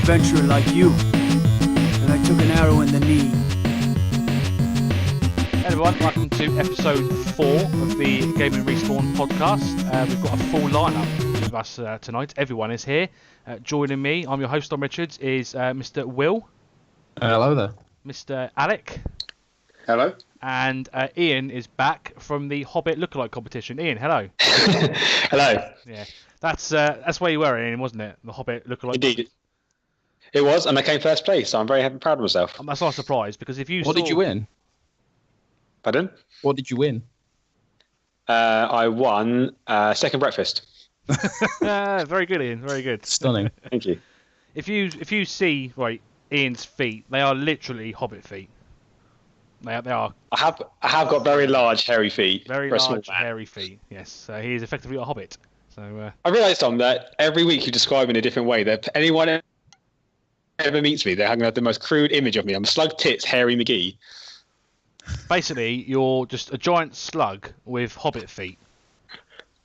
Adventurer like you, and I took an arrow in the knee. Hey everyone, welcome to episode 4 of the Gaming Respawn podcast. We've got a full lineup with us tonight. Everyone is here. Joining me, I'm your host, Tom Richards, is Mr. Will. Hello there. Mr. Alec. Hello. And Ian is back from the Hobbit lookalike competition. Ian, hello. Hello. Yeah, that's where you were, Ian, wasn't it? The Hobbit lookalike. Indeed. It was, and I came first place, so I'm very happy, proud of myself. That's not a surprise, because if you What did you win? Pardon? What did you win? I won second breakfast. Very good, Ian. Very good. Stunning. Thank you. If you see Ian's feet, they are literally Hobbit feet. They are. I have got very large, hairy feet. Very for a small large, man. hairy feet. Yes, he is effectively a Hobbit. So I realised, Tom, that every week you describe in a different way. That anyone ever meets me, they're having the most crude image of me. I'm slug tits, hairy McGee. Basically, you're just a giant slug with Hobbit feet.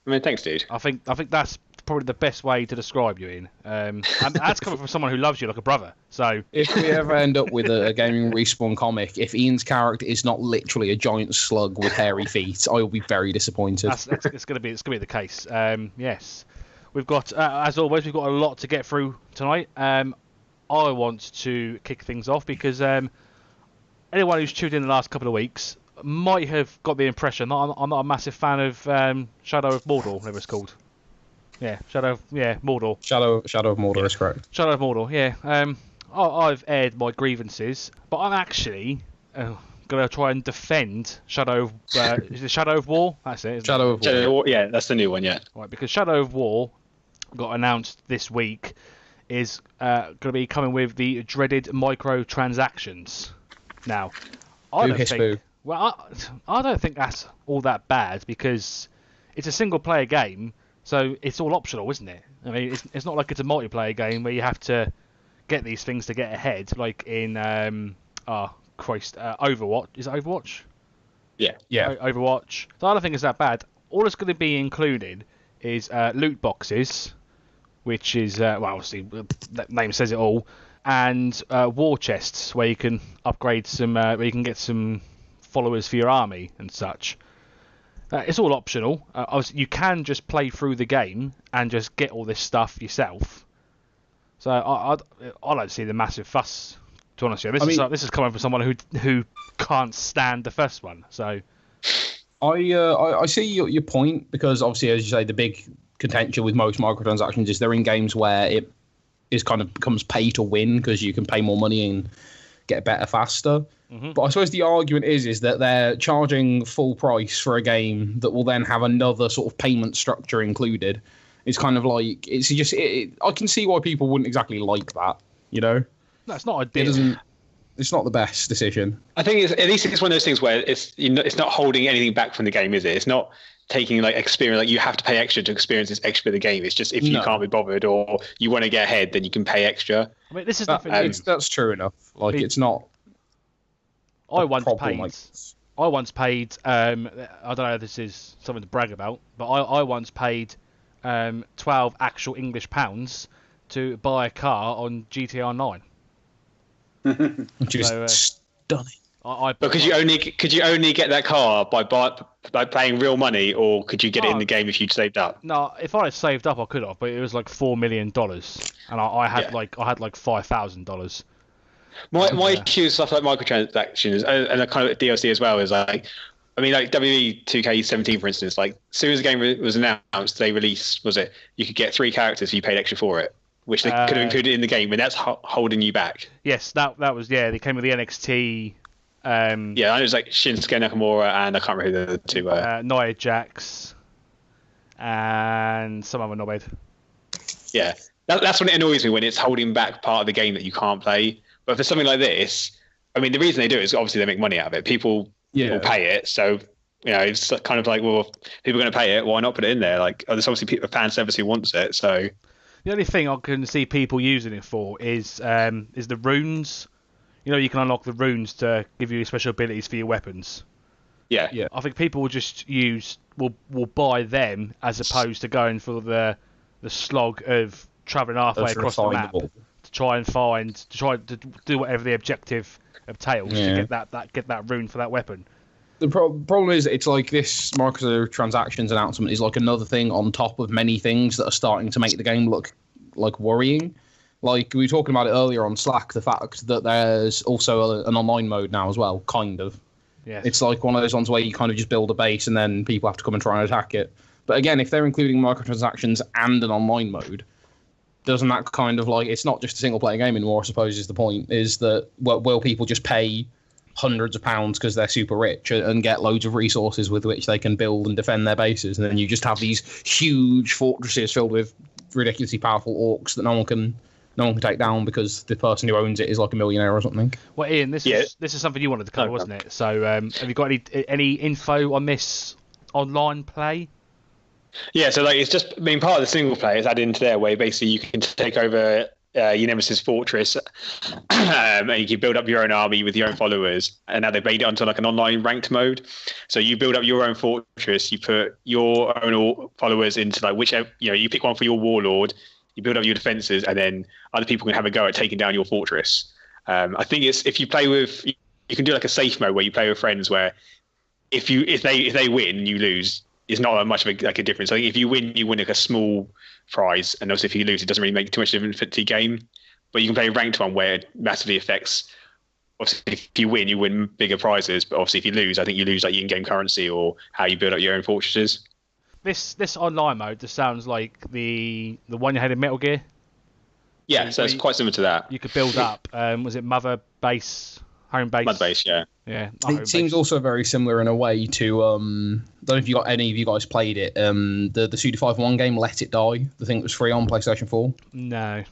I mean, thanks, dude. I think that's probably the best way to describe you, Ian. And that's coming from someone who loves you like a brother. So if we ever end up with a Gaming Respawn comic, if Ian's character is not literally a giant slug with hairy feet, I will be very disappointed. it's going to be the case. Yes, we've got as always we've got a lot to get through tonight. I want to kick things off because anyone who's tuned in the last couple of weeks might have got the impression that I'm not a massive fan of Shadow of Mordor, whatever it's called. Yeah, Mordor. Shadow of Mordor is correct. Shadow of Mordor, yeah. I've aired my grievances, but I'm actually going to try and defend Shadow of... is it Shadow of War? That's it, isn't Shadow of War. Shadow of War, yeah, that's the new one, yeah. Right, because Shadow of War got announced this week is going to be coming with the dreaded microtransactions. Now, I don't think that's all that bad because it's a single-player game, so it's all optional, isn't it? I mean, it's not like it's a multiplayer game where you have to get these things to get ahead, like in Overwatch. Is it Overwatch? Yeah. Overwatch. So I don't think it's that bad. All it's going to be included is loot boxes, which is obviously that name says it all, and war chests where you can upgrade some, where you can get some followers for your army and such. It's all optional. Obviously, you can just play through the game and just get all this stuff yourself. So I don't see the massive fuss. To be honest with you, this is coming from someone who can't stand the first one. So I see your point because obviously, as you say, the big contention with most microtransactions is they're in games where it is kind of becomes pay to win because you can pay more money and get better faster. Mm-hmm. But I suppose the argument is that they're charging full price for a game that will then have another sort of payment structure included. It's kind of like I can see why people wouldn't exactly like that, you know. No, it's not ideal. It's not the best decision. I think at least it's one of those things where it's not holding anything back from the game, is it? It's not taking experience, like you have to pay extra to experience this extra bit of the game. It's just if you can't be bothered or you want to get ahead, then you can pay extra. I mean, this is that's true enough. It's not. I once paid. I don't know if this is something to brag about, but I once paid 12 actual English pounds to buy a car on GTR 9. Which is stunning. But could you only get that car by paying real money, or could you get it in the game if you'd saved up? No, if I had saved up, I could have, but it was like $4 million, and I had like $5,000. My issue with stuff like microtransactions and a kind of DLC as well is WWE 2K17, for instance. Like, as soon as the game was announced, they released you could get 3 characters if you paid extra for it, which they could have included in the game, and that's holding you back. Yes, that was They came with the NXT. I know it was like Shinsuke Nakamura and I can't remember who the two were. Nia Jax and some other knobhead. Yeah, that's when it annoys me, when it's holding back part of the game that you can't play. But for something like this, I mean, the reason they do it is obviously they make money out of it. People will pay it, so it's kind of like, well, if people are going to pay it, why not put it in there? Like, there's obviously a fan service who wants it, so. The only thing I can see people using it for is the runes. You can unlock the runes to give you special abilities for your weapons. Yeah. I think people will buy them as opposed to going for the slog of travelling halfway across the map to try to do whatever the objective entails to get that rune for that weapon. The problem is, it's like this microtransactions announcement is like another thing on top of many things that are starting to make the game look like worrying. Like we were talking about it earlier on Slack, the fact that there's also an online mode now as well, kind of. Yes. It's like one of those ones where you kind of just build a base and then people have to come and try and attack it. But again, if they're including microtransactions and an online mode, doesn't that kind of like, it's not just a single player game anymore, I suppose is the point, is that will people just pay hundreds of pounds because they're super rich and get loads of resources with which they can build and defend their bases, and then you just have these huge fortresses filled with ridiculously powerful orcs that no one can take down because the person who owns it is like a millionaire or something. Well, Ian, this is something you wanted to cover, wasn't it? So have you got any info on this online play? Yeah, so like it's just, I mean, part of the single player is added into there where basically you can take over your nemesis fortress and you can build up your own army with your own followers, and now they've made it onto like an online ranked mode. So you build up your own fortress, you put your own followers into like whichever, you pick one for your warlord, you build up your defenses, and then other people can have a go at taking down your fortress. I think it's, if you play with, you can do like a safe mode where you play with friends where if they win, you lose. It's not much of a difference. I think if you win like a small prize, and also if you lose, it doesn't really make too much difference for the game. But you can play a ranked one where it massively affects. Obviously, if you win bigger prizes. But obviously, if you lose, I think you lose like in-game currency or how you build up your own fortresses. This online mode just sounds like the one you had in Metal Gear. Yeah, so it's quite similar to that. You could build up. Was it Mother Base? Home base. Mud base, yeah. Yeah. It seems also very similar in a way to I don't know if any of you guys played it. The Suda 5.1 game, Let It Die. The thing that was free on PlayStation 4. No.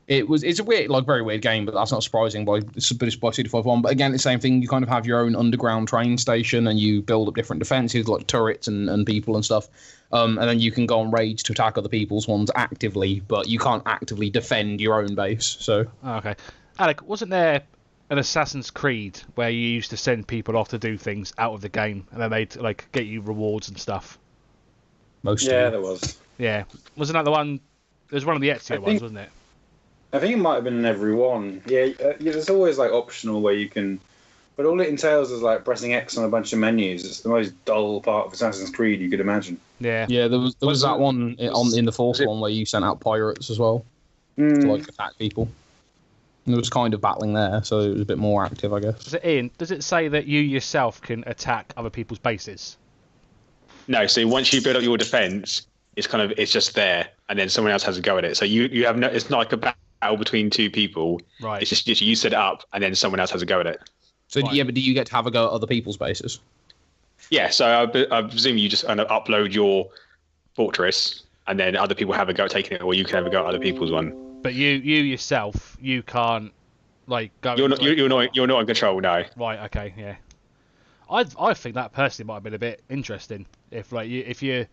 It's a weird, like very weird game, but that's not surprising. It's by Suda 5.1. But again, it's the same thing. You kind of have your own underground train station, and you build up different defenses like turrets and people and stuff. And then you can go on raids to attack other people's ones actively, but you can't actively defend your own base. So. Okay, Alec, wasn't there an Assassin's Creed where you used to send people off to do things out of the game, and then they'd like get you rewards and stuff? There was. Yeah, wasn't that the one? There's one of the Ezio ones, wasn't it? I think it might have been in every one. Yeah, there's always like optional where you can, but all it entails is like pressing X on a bunch of menus. It's the most dull part of Assassin's Creed you could imagine. Yeah. Yeah, there was that one in the fourth one where you sent out pirates as well to like attack people. And there was kind of battling there, so it was a bit more active, I guess. Does it say that you yourself can attack other people's bases? No, so once you build up your defense, it's just there, and then someone else has a go at it. So you have no, it's not like a battle between two people. Right. It's just you set it up, and then someone else has a go at it. So but do you get to have a go at other people's bases? Yeah, so I presume you just kind of upload your fortress, and then other people have a go at taking it, or you can have a go at other people's one. But you yourself, you can't like go. You're not in control, no. Right. Okay. Yeah. I think that personally might have been a bit interesting if you're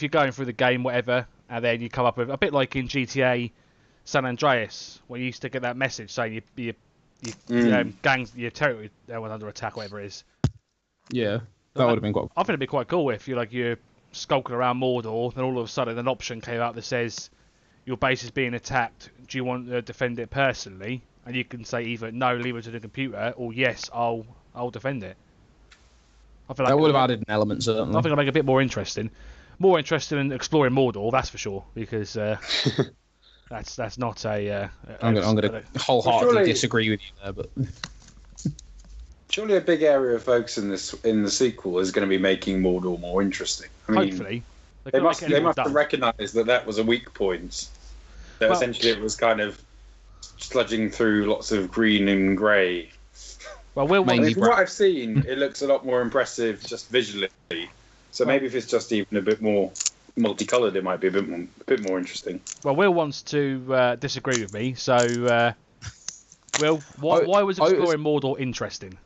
going through the game, whatever, and then you come up with a bit like in GTA San Andreas, where you used to get that message saying your gangs, your territory was under attack, whatever it is. Yeah, that would have been quite. I think it'd be quite cool if you're skulking around Mordor, then all of a sudden an option came out that says your base is being attacked. Do you want to defend it personally? And you can say either no, leave it to the computer, or yes, I'll defend it. I feel like that would have added an element, certainly. I think it'll make it a bit more interesting in exploring Mordor, that's for sure, because that's not a. I'm going to wholeheartedly disagree with you there, but surely a big area of focus in the sequel is going to be making Mordor more interesting. I mean, hopefully, they must have recognised that was a weak point. That essentially it was kind of sludging through lots of green and grey. Well, from what I've seen, it looks a lot more impressive just visually. So maybe if it's just even a bit more multicoloured, it might be a bit more interesting. Well, Will wants to disagree with me, so Will, why was exploring Mordor interesting?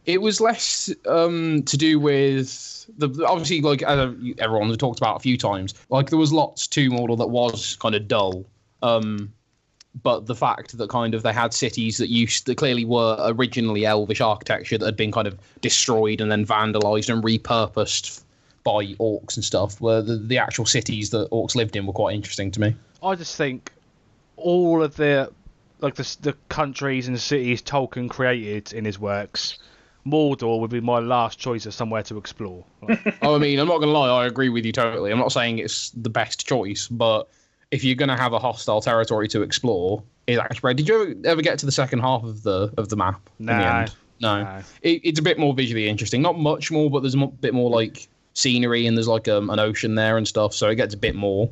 It was less to do with obviously, like everyone has talked about a few times. Like there was lots to Mordor that was kind of dull, but the fact that kind of they had cities that clearly were originally Elvish architecture that had been kind of destroyed and then vandalized and repurposed by orcs and stuff, where the actual cities that orcs lived in were quite interesting to me. I just think all of the countries and cities Tolkien created in his works, Mordor would be my last choice of somewhere to explore. I mean, I'm not going to lie, I agree with you totally. I'm not saying it's the best choice, but if you're going to have a hostile territory to explore, it's actually. Did you ever get to the second half of the map in the end? No. It's a bit more visually interesting. Not much more, but there's a bit more like scenery and there's like an ocean there and stuff, so it gets a bit more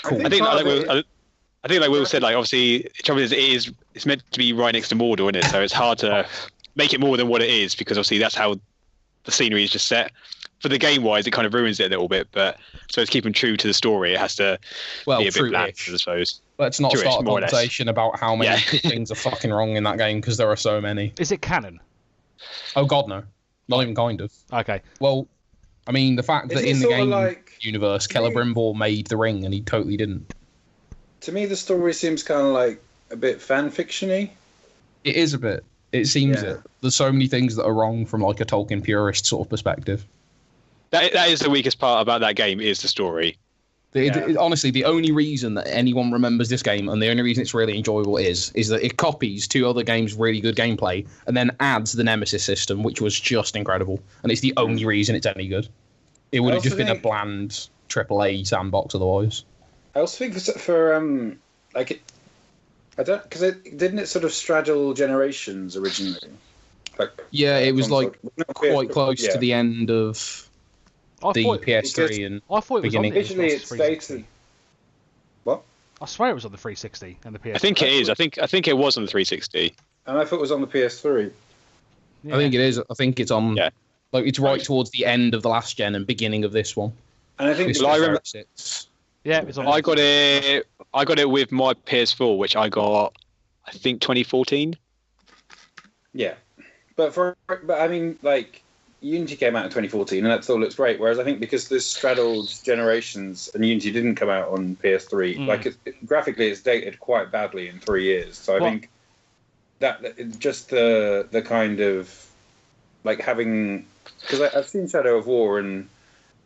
cool. I think like Will said, like obviously the trouble is it's meant to be right next to Mordor, isn't it? So it's hard to make it more than what it is, because obviously that's how the scenery is just set. For the game wise, it kind of ruins it a little bit, but so it's keeping true to the story. It has to be a bit bland, I suppose. Let's not start a conversation about how many things are fucking wrong in that game, because there are so many. Is it canon? Oh god, no. Not even kind of. Okay. Well, I mean, the fact that in the game universe, Celebrimbor made the ring and he totally didn't. To me, the story seems kind of like a bit fan fiction-y. It is a bit. It seems it. There's so many things that are wrong from like a Tolkien purist sort of perspective. That is the weakest part about that game, is the story. Honestly, the only reason that anyone remembers this game, and the only reason it's really enjoyable, is that it copies two other games' really good gameplay, and then adds the Nemesis system, which was just incredible. And it's the only reason it's any good. It would have just been a bland AAA sandbox otherwise. I also think for because didn't it sort of straddle generations originally? It was like quite close to the end of the PS3 and I thought it was beginning. Originally, it stated. What? I swear it was on the 360 and the PS3. I think it is. I think it was on the 360. And I thought it was on the PS3. Yeah. I think it is. I think it's on. Yeah. Like it's right towards the end of the last gen and beginning of this one. And I think I remember. Yeah, it's on. I got it with my PS4, which I got, I think 2014. Yeah, but I mean, like Unity came out in 2014, and that still looks great. Whereas I think because this straddled generations, and Unity didn't come out on PS3, graphically it's dated quite badly in 3 years. So I think that just the kind of like having, because I've seen Shadow of War and.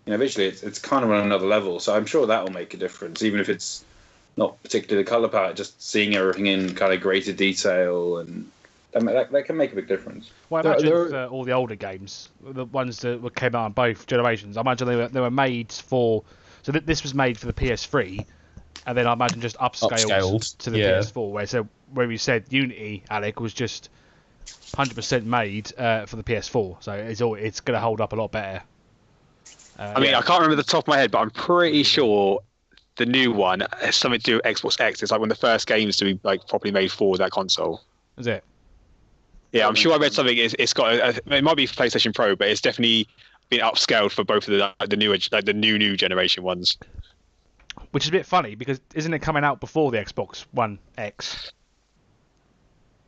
Visually, it's kind of on another level, so I'm sure that will make a difference, even if it's not particularly the colour palette, just seeing everything in kind of greater detail, and that can make a big difference. Well, imagine for all the older games, the ones that came out on both generations, I imagine they were made for... So this was made for the PS3, and then I imagine just upscaled to the PS4, where you said Unity, Alec, was just 100% made for the PS4, so it's going to hold up a lot better. I mean, I can't remember the top of my head, but I'm pretty sure the new one has something to do with Xbox X. It's like one of the first games to be like properly made for that console. Is it? Yeah, I'm sure I read something. It's got it might be for PlayStation Pro, but it's definitely been upscaled for both of the new generation ones. Which is a bit funny because isn't it coming out before the Xbox One X?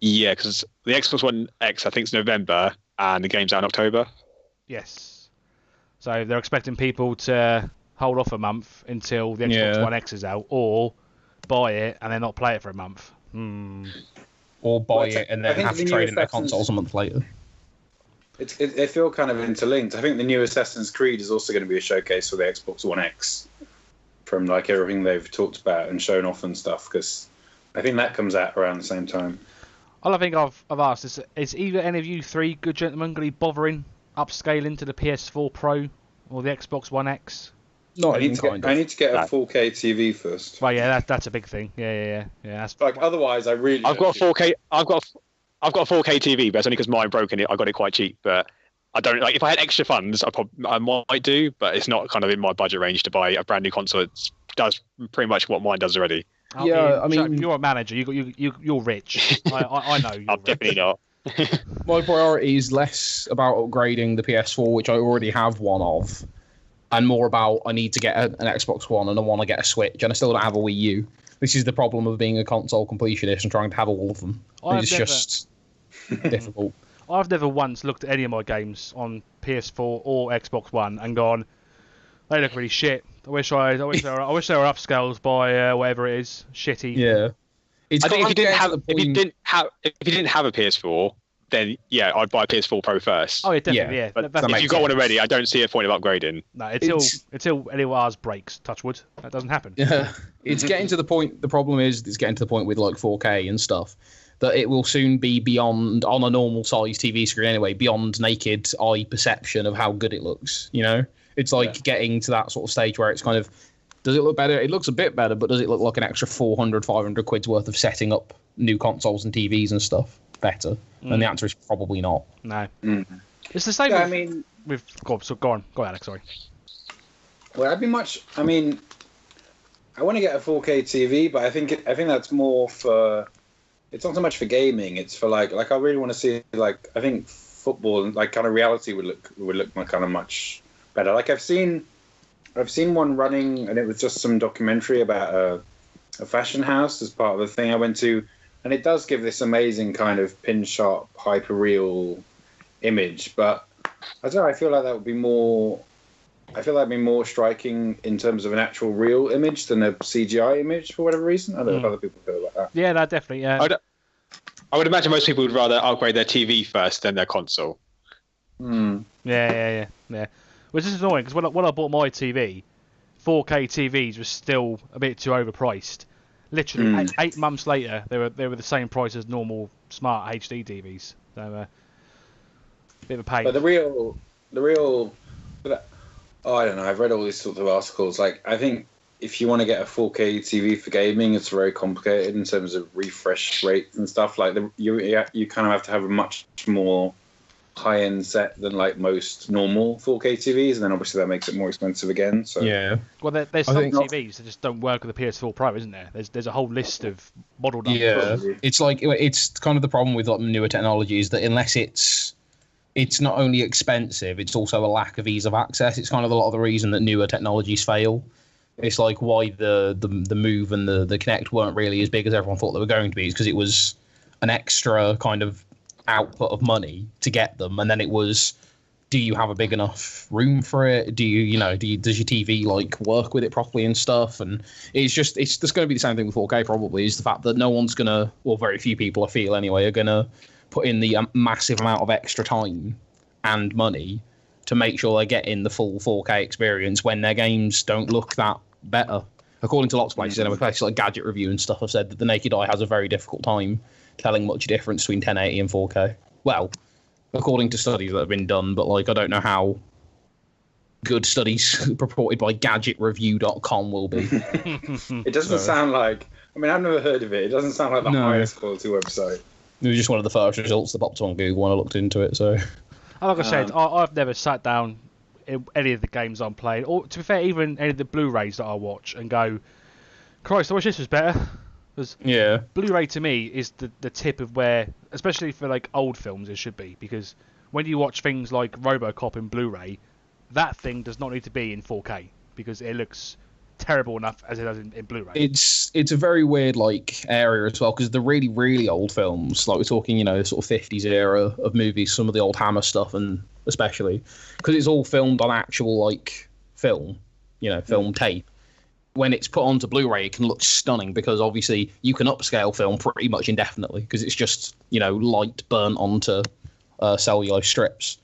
Yeah, because the Xbox One X I think is November and the game's out in October. Yes. So they're expecting people to hold off a month until the Xbox One X is out, or buy it and then not play it for a month. Or buy it and then have to trade in their consoles a month later. They feel kind of interlinked. I think the new Assassin's Creed is also going to be a showcase for the Xbox One X, from like everything they've talked about and shown off and stuff, because I think that comes out around the same time. All I think I've asked is either any of you three good gentlemen going to be bothering upscaling to the PS4 Pro or the Xbox One X? I need to get a 4K TV first. Well, yeah, that's a big thing. Yeah. That's otherwise, I really. I've got a 4K. I've got a 4K TV, but it's only because mine broke and I got it quite cheap. But I don't like if I had extra funds, I might do, but it's not kind of in my budget range to buy a brand new console. It does pretty much what mine does already. I mean, you're a manager. You're rich. I know. I'm definitely not. My priority is less about upgrading the PS4, which I already have one of, and more about I need to get an Xbox One and I want to get a Switch, and I still don't have a Wii U. This is the problem of being a console completionist and trying to have all of them. It's just difficult. I've never once looked at any of my games on PS4 or Xbox One and gone, they look really shit. I wish they were upscales by whatever it is, shitty. Yeah. I think if you didn't have a PS4, then yeah, I'd buy a PS4 Pro first. Oh, yeah, definitely, yeah. But if you've got one already, I don't see a point of upgrading. No, until any of ours breaks, touch wood, that doesn't happen. Yeah, it's getting to the point. The problem is, it's getting to the point with like 4K and stuff that it will soon be beyond, on a normal size TV screen anyway, beyond naked eye perception of how good it looks. You know, it's like getting to that sort of stage where it's kind of, does it look better? It looks a bit better, but does it look like an extra 400, 500 quid's worth of setting up new consoles and TVs and stuff better? And the answer is probably not. No. It's the same go on, Alex, sorry. Well, I'd be much... I mean, I want to get a 4K TV, but I think that's more for... It's not so much for gaming. It's for like I really want to see, like, I think football and like kind of reality would look kind of much better. Like I've seen one running, and it was just some documentary about a fashion house as part of the thing I went to, and it does give this amazing kind of pin sharp, hyper real image. But I don't know. I feel like that'd be more striking in terms of an actual real image than a CGI image for whatever reason. I don't know if other people feel like that. Yeah, no, definitely. Yeah. I would imagine most people would rather upgrade their TV first than their console. Yeah. Which is annoying because when I bought my TV, 4K TVs were still a bit too overpriced. Literally 8 months later, they were the same price as normal smart HD TVs. So, bit of a pain. But the real. Oh, I don't know. I've read all these sorts of articles. Like, I think if you want to get a 4K TV for gaming, it's very complicated in terms of refresh rates and stuff. Like, you kind of have to have a much more high-end set than like most normal 4K TVs, and then obviously that makes it more expensive again. So yeah. Well, there's some TVs that just don't work with the PS4 Pro, isn't there? There's a whole list of model numbers. Yeah, it's like it's kind of the problem with like newer technologies that unless it's not only expensive, it's also a lack of ease of access. It's kind of a lot of the reason that newer technologies fail. It's like why the Move and the Kinect weren't really as big as everyone thought they were going to be. It's because it was an extra kind of output of money to get them, and then it was, do you have a big enough room for it? Does your TV like work with it properly and stuff? And it's just going to be the same thing with 4K probably, is the fact that no one's gonna, well, very few people I feel anyway, are gonna put in the massive amount of extra time and money to make sure they're getting the full 4K experience when their games don't look that better. According to lots of places, anyway, places like Gadget Review and stuff have said that the naked eye has a very difficult time telling much difference between 1080 and 4K. Well, according to studies that have been done, but like I don't know how good studies purported by GadgetReview.com will be. It doesn't sound like... I mean, I've never heard of it. It doesnn't sound like the highest quality website. It was just one of the first results that popped on Google when I looked into it. So, like I said, I've never sat down in any of the games I'm playing, or to be fair, even any of the Blu-rays that I watch and go, Christ, I wish this was better. Because Blu-ray to me is the tip of where, especially for like old films, it should be. Because when you watch things like RoboCop in Blu-ray, that thing does not need to be in 4K because it looks terrible enough as it does in Blu-ray. It's a very weird like area as well, because the really really old films, like we're talking sort of 50s era of movies, some of the old Hammer stuff, and especially because it's all filmed on actual like film tape. When it's put onto Blu-ray, it can look stunning because obviously you can upscale film pretty much indefinitely because it's just light burnt onto cellulose strips.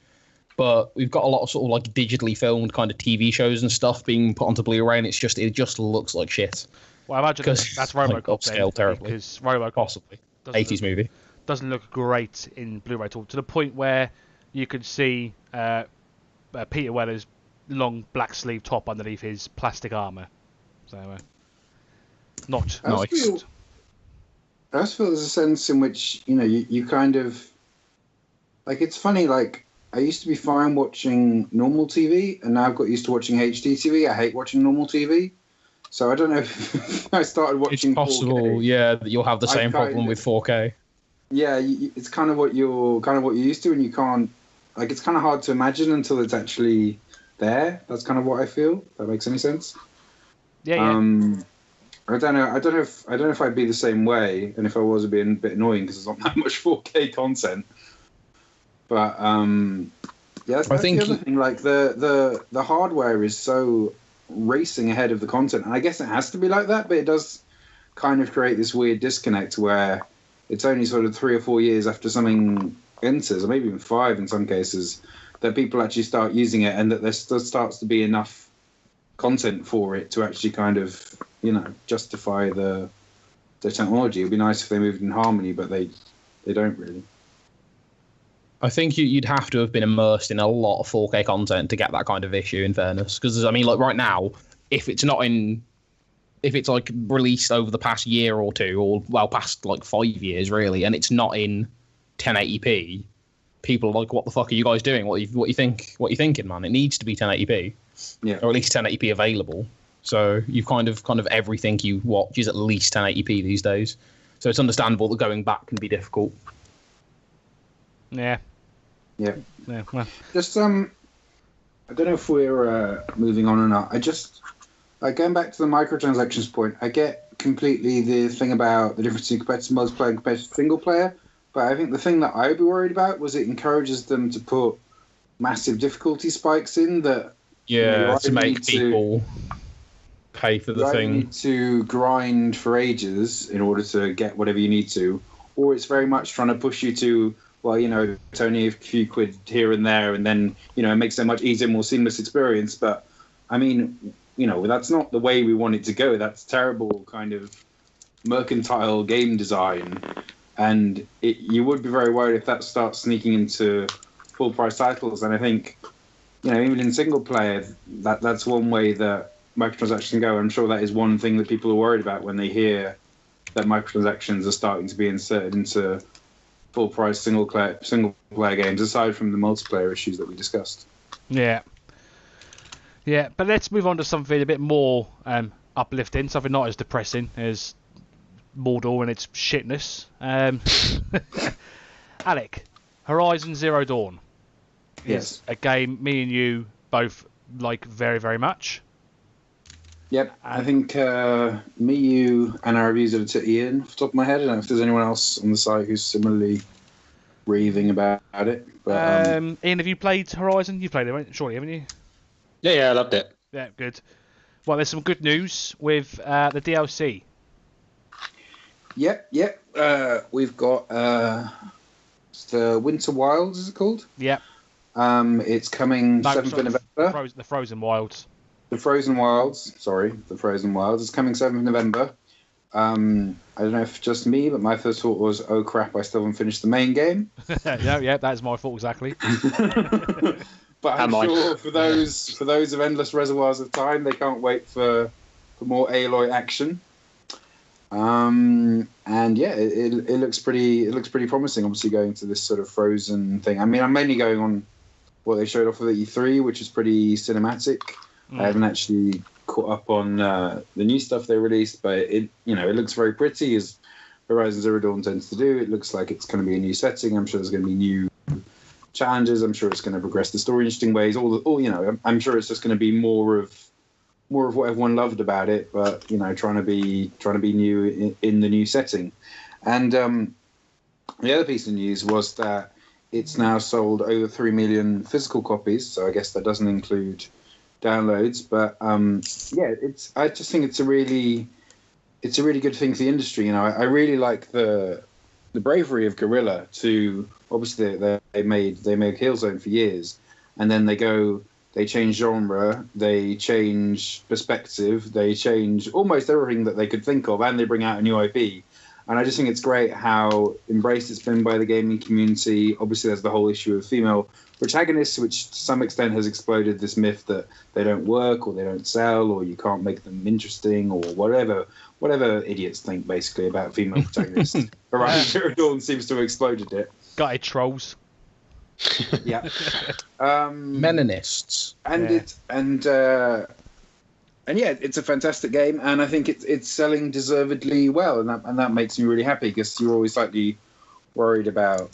But we've got a lot of sort of like digitally filmed kind of TV shows and stuff being put onto Blu-ray, and it just looks like shit. Well, I imagine that's RoboCop like, upscale terribly, because RoboCop possibly 80s movie doesn't look great in Blu-ray at all, to the point where you could see Peter Weller's long black sleeve top underneath his plastic armor. So not nice. I also feel there's a sense in which you kind of like, it's funny, like I used to be fine watching normal TV, and now I've got used to watching HD TV. I hate watching normal TV. So I don't know if I started watching. It's possible, 4K, that you'll have the same problem with 4K. Yeah, it's kind of what you're used to, and you can't, like, it's kind of hard to imagine until it's actually there. That's kind of what I feel. If that makes any sense. Yeah. I don't know. I don't know if I'd be the same way, and if I was, it'd be a bit annoying because there's not that much 4K content. But yeah, that's the other thing. Like the hardware is so racing ahead of the content, and I guess it has to be like that. But it does kind of create this weird disconnect where it's only sort of 3 or 4 years after something enters, or maybe even 5 in some cases, that people actually start using it, and that there still starts to be enough content for it to actually kind of, justify the technology. It'd be nice if they moved in harmony, but they don't really. I think you'd have to have been immersed in a lot of 4K content to get that kind of issue, in fairness. Because, I mean, like right now, if it's like released over the past year or two, or well, past like 5 years really, and it's not in 1080p, people are like, "What the fuck are you guys doing? What you thinking, man? It needs to be 1080p, yeah, or at least 1080p available." So you've kind of everything you watch is at least 1080p these days. So it's understandable that going back can be difficult. Yeah. Yeah. Well. Just I don't know if we're moving on or not. I just going back to the microtransactions point. I get completely the thing about the difference between competitive multiplayer and competitive single player, but I think the thing that I would be worried about was it encourages them to put massive difficulty spikes in that. To make people pay for the thing. You need to grind for ages in order to get whatever you need to, or it's very much trying to push you to, well, it's only a few quid here and there, and then, it makes it a much easier, more seamless experience. But, I mean, that's not the way we want it to go. That's terrible kind of mercantile game design. And you would be very worried if that starts sneaking into full-price titles. And I think, even in single player, that's one way that microtransactions can go. I'm sure that is one thing that people are worried about when they hear that microtransactions are starting to be inserted into full-price single player games, aside from the multiplayer issues that we discussed. Yeah. Yeah, but let's move on to something a bit more uplifting, something not as depressing as Mordor and its shitness. Alec, Horizon Zero Dawn is a game me and you both like very, very much. Yep, I think me, you, and our reviews of it to Ian, off the top of my head. I don't know if there's anyone else on the site who's similarly raving about it. But, Ian, have you played Horizon? You've played it, surely, haven't you? Yeah, I loved it. Yeah, good. Well, there's some good news with the DLC. Yep. We've got the Winter Wilds, is it called? Yep. It's coming 7th of November. The Frozen Wilds. The Frozen Wilds. It's coming 7th of November. I don't know if just me, but my first thought was, oh crap, I still haven't finished the main game. yeah, that's my fault exactly. But I'm sure for those of endless reservoirs of time, they can't wait for more Aloy action. And yeah, it looks pretty promising. Obviously, going to this sort of Frozen thing. I mean, I'm mainly going on what they showed off of the E3, which is pretty cinematic. I haven't actually caught up on the new stuff they released, but it looks very pretty, as Horizon Zero Dawn tends to do. It looks like it's going to be a new setting. I'm sure there's going to be new challenges. I'm sure it's going to progress the story in interesting ways. I'm sure it's just going to be more of what everyone loved about it, but trying to be new in the new setting. And the other piece of news was that it's now sold over 3 million physical copies. So I guess that doesn't include downloads, but I just think it's a really good thing for the industry. I really like the bravery of Guerrilla to, obviously they made Killzone for years, and then they change genre, they change perspective, they change almost everything that they could think of, and they bring out a new IP. And I just think it's great how embraced it's been by the gaming community. Obviously, there's the whole issue of female protagonists, which to some extent has exploded this myth that they don't work or they don't sell or you can't make them interesting or whatever idiots think basically about female protagonists. Horizon Zero Dawn seems to have exploded it. Got it, trolls. Yeah. Meninists. And yeah, it's a fantastic game, and I think it's selling deservedly well, and that makes me really happy, because you're always slightly worried about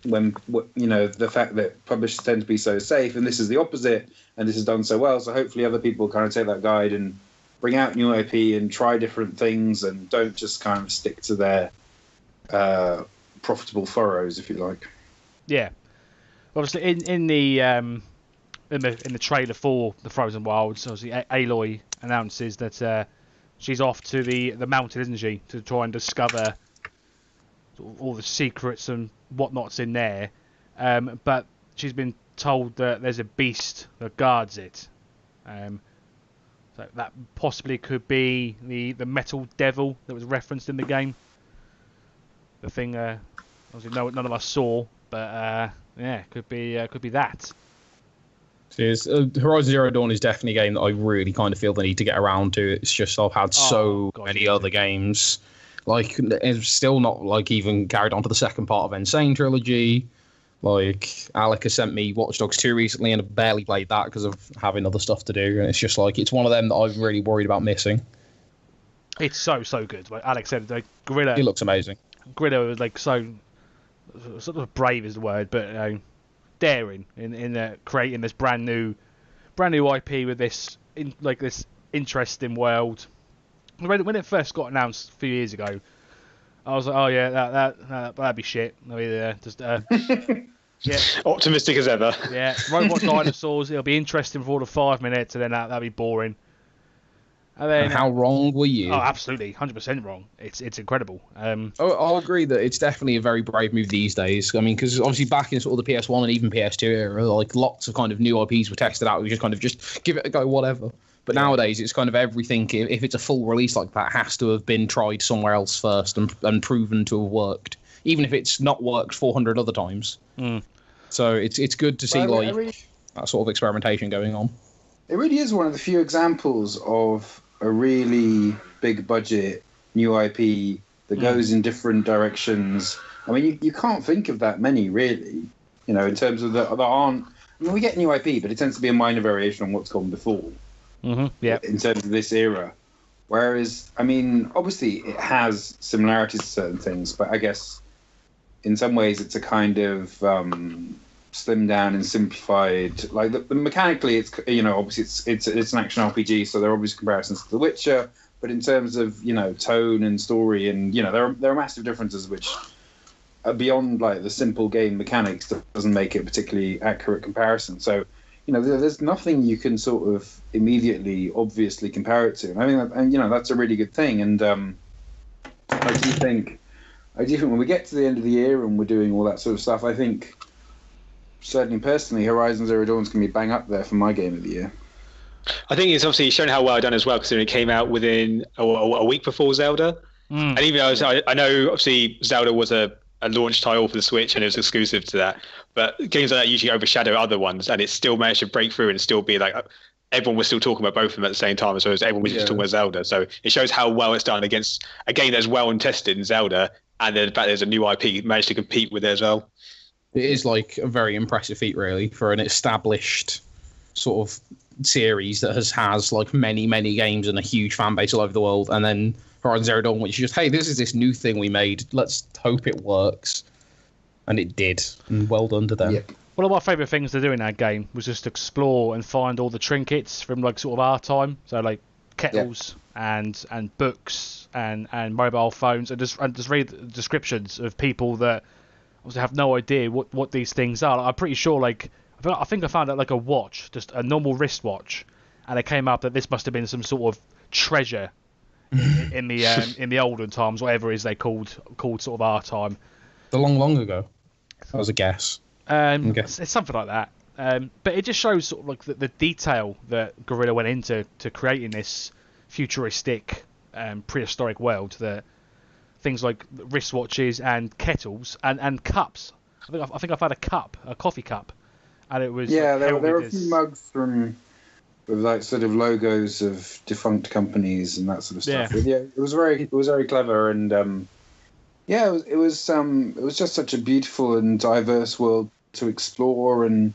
the fact that publishers tend to be so safe, and this is the opposite, and this is done so well. So hopefully other people kind of take that guide and bring out new IP and try different things, and don't just kind of stick to their profitable furrows, if you like. Yeah, obviously in the trailer for the Frozen Wilds, obviously Aloy announces that she's off to the mountain, isn't she, to try and discover all the secrets and whatnot's in there. But she's been told that there's a beast that guards it. So that possibly could be the metal devil that was referenced in the game. The thing, obviously, none of us saw, but yeah, could be that. Horizon Zero Dawn is definitely a game that I really kind of feel the need to get around to. It's just I've had many other games. Like, it's still not like even carried on to the second part of Sane Trilogy. Like, Alec has sent me Watch Dogs 2 recently, and I've barely played that because of having other stuff to do. And it's just like, it's one of them that I'm really worried about missing. It's so good. Like Alex said, like, Gorilla. It looks amazing. Gorilla was like so sort of brave is the word, but daring in creating this brand new IP with this interesting world. When it first got announced a few years ago, I was like, oh yeah, that'd be shit. Yeah, optimistic as ever. Yeah, robot dinosaurs. It'll be interesting for all of 5 minutes, and then that'd be boring. And how wrong were you? Oh, absolutely, 100% wrong. It's incredible. I'll agree that it's definitely a very brave move these days. I mean, because obviously back in sort of the PS1 and even PS2 era, like lots of kind of new IPs were tested out. We just give it a go, whatever. But nowadays, it's kind of everything. If it's a full release like that, has to have been tried somewhere else first and proven to have worked, even if it's not worked 400 other times. So it's good to see that sort of experimentation going on. It really is one of the few examples of a really big budget new IP that goes in different directions. I mean, you can't think of that many, really. You know, in terms of that aren't. I mean, we get new IP, but it tends to be a minor variation on what's gone before. Yeah. In terms of this era, whereas, I mean, obviously it has similarities to certain things, but I guess in some ways it's a kind of slimmed down and simplified. Like the mechanically, it's, you know, obviously it's an action RPG, so there are obvious comparisons to The Witcher. But in terms of, you know, tone and story, and, you know, there are massive differences which are beyond like the simple game mechanics that doesn't make it a particularly accurate comparison. So, you know, there's nothing you can sort of immediately, obviously compare it to. And I think, and you know, that's a really good thing. And I do think when we get to the end of the year and we're doing all that sort of stuff, I think certainly personally, Horizon Zero Dawn is going to be bang up there for my game of the year. I think it's obviously shown how well done as well, considering it came out within a week before Zelda. And even though I know obviously Zelda was a launch title for the Switch and it was exclusive to that, but games like that usually overshadow other ones, and it still managed to break through and still be like everyone was still talking about both of them at the same time, as well as everyone was just talking about Zelda. So it shows how well it's done against a game that's well and tested in Zelda, and then the fact there's a new IP managed to compete with it as well. It is like a very impressive feat, really, for an established sort of series that has like many games and a huge fan base all over the world, and then Horizon Zero Dawn, which is just, hey, this is this new thing we made, let's hope it works. And it did, and well done to them. Yep. One of my favourite things to do in that game was just explore and find all the trinkets from like sort of our time, so like kettles and books and mobile phones, and just read the descriptions of people that obviously have no idea what these things are. Like, I'm pretty sure, like, I think I found out like a watch, just a normal wristwatch, and it came up that this must have been some sort of treasure in the olden times, whatever it is they called sort of our time. The long ago. That was a guess. It's something like that. But it just shows sort of like the detail that Guerrilla went into creating this futuristic, prehistoric world. That things like wristwatches and kettles and cups. I think I've had a coffee cup, and it was there were a few mugs with like sort of logos of defunct companies and that sort of stuff. Yeah, it was very clever, and it was just such a beautiful and diverse world to explore, and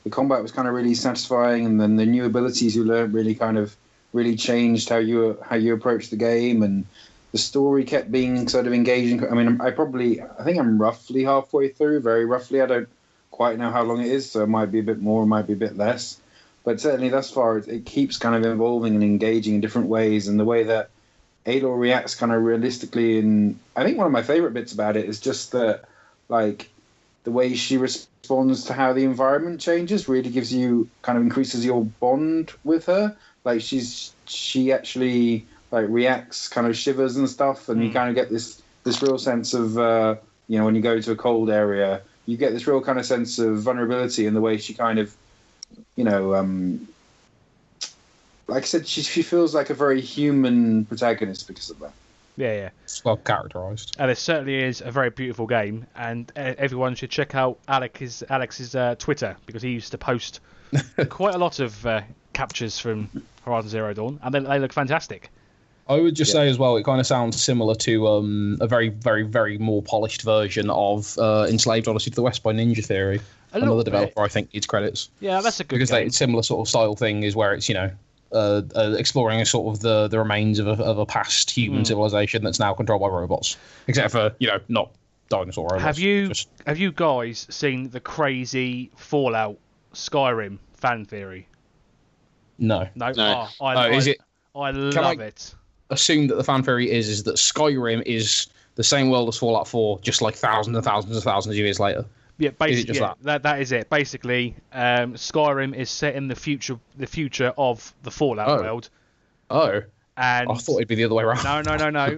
the combat was kind of really satisfying, and then the new abilities you learned really changed how you approach the game, and the story kept being sort of engaging. I mean, I think I'm roughly halfway through, very roughly. I don't quite know how long it is, so it might be a bit more, it might be a bit less. but certainly thus far it keeps kind of evolving and engaging in different ways, and the way that Aloy reacts kind of realistically. And I think one of my favorite bits about it is just that, like, the way she responds to how the environment changes really gives you kind of increases your bond with her. Like she actually like reacts, kind of shivers and stuff, and you kind of get this real sense of when you go to a cold area, you get this real kind of sense of vulnerability in the way she kind of like I said, she feels like a very human protagonist because of that. Yeah. It's well characterised. And it certainly is a very beautiful game, and everyone should check out Alex's Twitter, because he used to post quite a lot of captures from Horizon Zero Dawn, and they look fantastic. I would just say as well, it kind of sounds similar to a very, very, very more polished version of Enslaved Odyssey to the West by Ninja Theory. Another developer, I think, needs credits. Yeah, that's a good because game. It's similar sort of style thing is where it's, exploring a sort of the remains of a past human civilization that's now controlled by robots, except for not dinosaur robots. Have you guys seen the crazy Fallout Skyrim fan theory? No. Is it? I love it. Assume that the fan theory is that Skyrim is the same world as Fallout 4, just like thousands and thousands and thousands of years later. Yeah, basically, that is it. Basically, Skyrim is set in the future of the Fallout world. Oh. And I thought it'd be the other way around.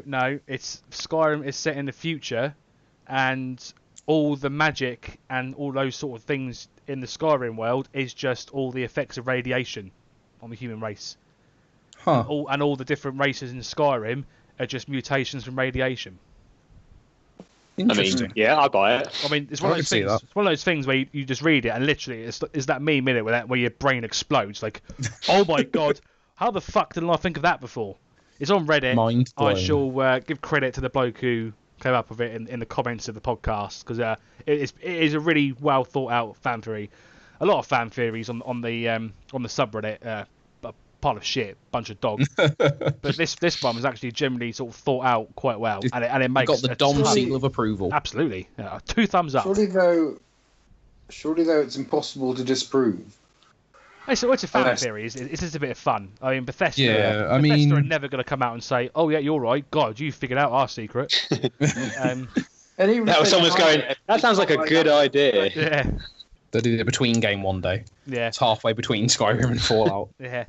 No. It's Skyrim is set in the future, and all the magic and all those sort of things in the Skyrim world is just all the effects of radiation on the human race. Huh. All the different races in Skyrim are just mutations from radiation. Interesting. I buy it. I mean, it's one of those things. It's one of those things where you just read it and literally it's that meme in it where your brain explodes. Like, oh my god, how the fuck didn't I think of that before? It's on Reddit. Mind blown. I shall give credit to the bloke who came up with it in the comments of the podcast, because it is a really well thought out fan theory. A lot of fan theories on the subreddit. Pile of shit, bunch of dogs. But this one was actually generally sort of thought out quite well, and it makes got the Dom seal of approval. Absolutely, 2 thumbs up. Surely though, it's impossible to disprove. Hey, so it's a fan theory. It's just a bit of fun. I mean, Bethesda. Yeah, Bethesda are never going to come out and say, "Oh yeah, you're right. God, you figured out our secret." And even that was someone's going. That sounds like a good idea. Yeah. They did a between game one day. Yeah. It's halfway between Skyrim and Fallout. Yeah.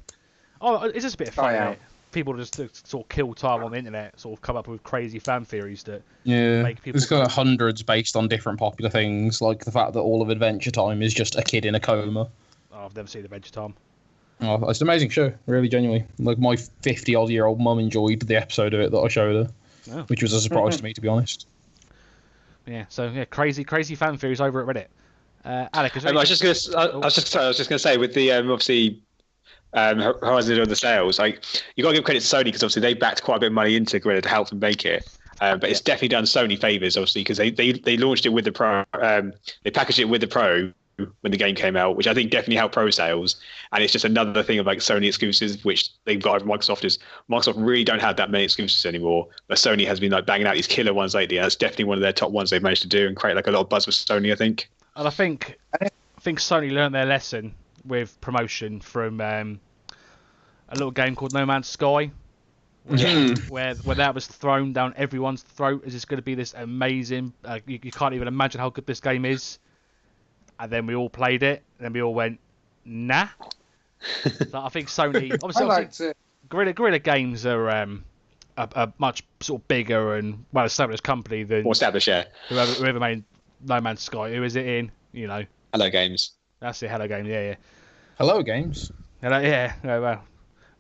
Oh, it's just a bit of fun. Right? People just sort of kill time on the internet, sort of come up with crazy fan theories that make people. There's kind of hundreds based on different popular things, like the fact that all of Adventure Time is just a kid in a coma. Oh, I've never seen Adventure Time. Oh, it's an amazing show, really genuinely. Like, my 50-odd-year-old mum enjoyed the episode of it that I showed her, which was a surprise to me, to be honest. Yeah, so crazy fan theories over at Reddit. Alec, is there I was just going to say, with the obviously Horizon Zero, the sales, like, you got to give credit to Sony, because obviously they backed quite a bit of money into Guerrilla to help them make it. But it's definitely done Sony favours, obviously, because they launched it with the Pro. They packaged it with the Pro when the game came out, which I think definitely helped Pro sales. And it's just another thing of like Sony exclusives, which they've got over Microsoft. Is Microsoft really don't have that many exclusives anymore, but Sony has been like banging out these killer ones lately. And that's definitely one of their top ones they've managed to do and create like a lot of buzz with Sony, I think. And I think Sony learned their lesson with promotion from a little game called No Man's Sky, where that was thrown down everyone's throat as it's going to be this amazing. You can't even imagine how good this game is. And then we all played it, and then we all went, nah. So I think Sony, obviously Guerrilla Games are a much sort of bigger and well established company than more established, yeah. Whoever made No Man's Sky. Who is it in? Hello Games. That's it. Hello Games. Yeah. Hello Games. Hello, yeah. Oh, well,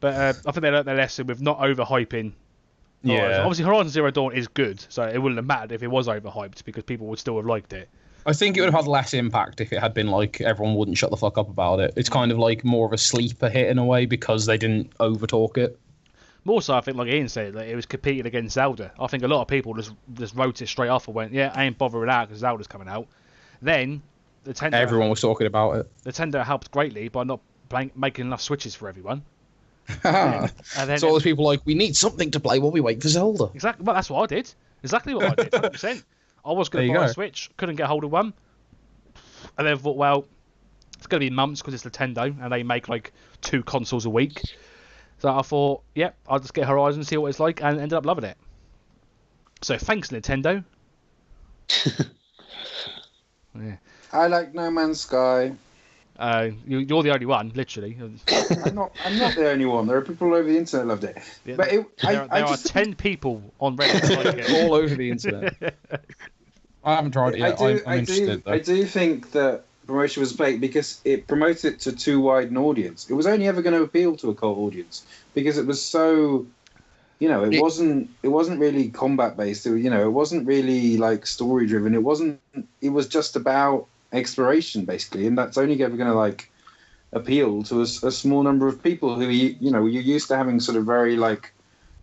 but I think they learned their lesson with not overhyping. Yeah. Obviously, Horizon Zero Dawn is good, so it wouldn't have mattered if it was overhyped because people would still have liked it. I think it would have had less impact if it had been like everyone wouldn't shut the fuck up about it. It's kind of like more of a sleeper hit in a way because they didn't overtalk it. More so, I think, like Ian said, like, it was competing against Zelda. I think a lot of people just wrote it straight off and went, yeah, I ain't bothering out because Zelda's coming out. Then everyone was talking about it. Nintendo helped greatly by not making enough Switches for everyone. And then, so all those people like, we need something to play while we wait for Zelda. Exactly. Well, that's what I did. Exactly what I did. 100%. I was going to buy a Switch, couldn't get hold of one, and then thought, well, going to be months because it's Nintendo and they make like 2 consoles a week. So I thought, yep, I'll just get Horizon, see what it's like, and ended up loving it. So thanks, Nintendo. Yeah. I like No Man's Sky. You're the only one, literally. I'm not the only one. There are people all over the internet who loved it. Yeah, But there are 10 people on Reddit that like it. All over the internet. I haven't tried it yet. I'm interested, though. I do think that promotion was fake because it promoted it to too wide an audience. It was only ever going to appeal to a cult audience because it was so, it wasn't really combat based. It wasn't really like story driven. It was just about exploration basically, and that's only ever going to like appeal to a small number of people who you're used to having sort of very like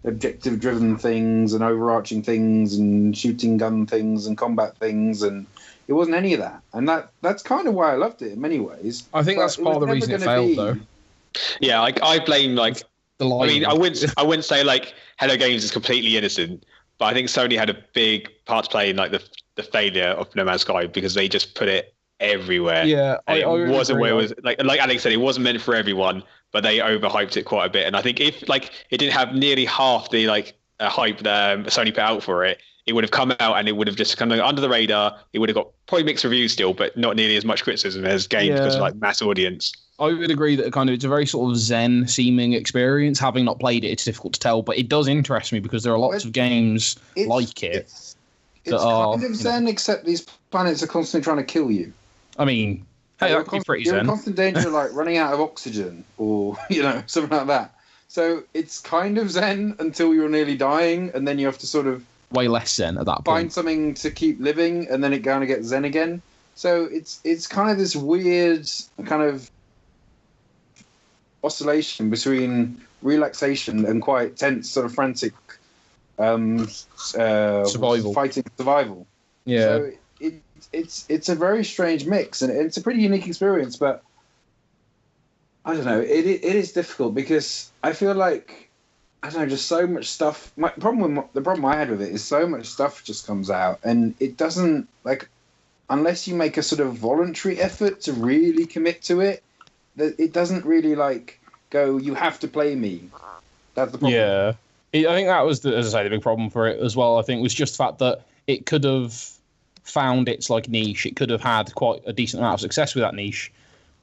objective driven things and overarching things and shooting gun things and combat things, and it wasn't any of that. And that's kind of why I loved it in many ways. I think that's part of the reason it failed, though. Yeah, I blame like. I mean, I wouldn't say like Hello Games is completely innocent, but I think Sony had a big part to play in like the failure of No Man's Sky because they just put it everywhere. Yeah, it wasn't where it was like Alex said, it wasn't meant for everyone, but they overhyped it quite a bit. And I think if like it didn't have nearly half the like hype that Sony put out for it, it would have come out and it would have just come under the radar. It would have got probably mixed reviews still, but not nearly as much criticism as games because of like mass audience. I would agree that it's a very sort of zen seeming experience. Having not played it, it's difficult to tell, but it does interest me because there are lots of games like it. It's kind of zen, except these planets are constantly trying to kill you. I mean, hey, that could be pretty zen. You're in constant danger of like running out of oxygen or, something like that. So it's kind of zen until you're nearly dying, and then you have to sort of way less zen at that point. Find something to keep living, and then it kind of gets zen again. So it's kind of this weird kind of oscillation between relaxation and quite tense, sort of frantic survival. Yeah. So it's a very strange mix, and it's a pretty unique experience. But I don't know, it is difficult because I feel like just so much stuff. The problem I had with it is so much stuff just comes out, and it doesn't like unless you make a sort of voluntary effort to really commit to it. That it doesn't really like go. You have to play me. That's the problem. Yeah, I think that was as I say, the big problem for it as well. I think was just the fact that it could have found its like niche. It could have had quite a decent amount of success with that niche,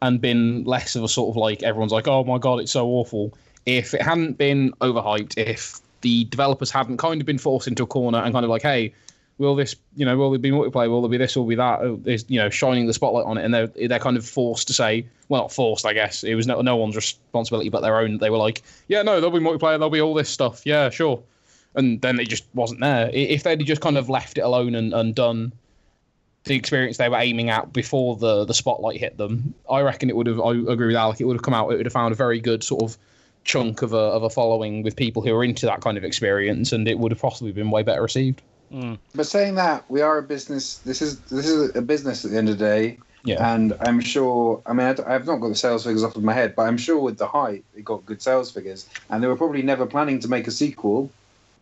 and been less of a sort of like everyone's like, oh my god, it's so awful. If it hadn't been overhyped, if the developers hadn't kind of been forced into a corner and kind of like, hey, will this, will there be multiplayer? Will there be this? Will there be that? There's, shining the spotlight on it, and they're kind of forced to say, well, not forced, I guess. It was no one's responsibility but their own. They were like, yeah, no, there'll be multiplayer. There'll be all this stuff. Yeah, sure. And then it just wasn't there. If they'd just kind of left it alone and done the experience they were aiming at before the spotlight hit them, I reckon it would have. I agree with Alec. It would have come out. It would have found a very good sort of chunk of a following with people who are into that kind of experience, and it would have possibly been way better received. But saying that, we are a business. This is a business at the end of the day. Yeah. And I'm sure. I mean, I've not got the sales figures off of my head, but I'm sure with the hype, it got good sales figures. And they were probably never planning to make a sequel,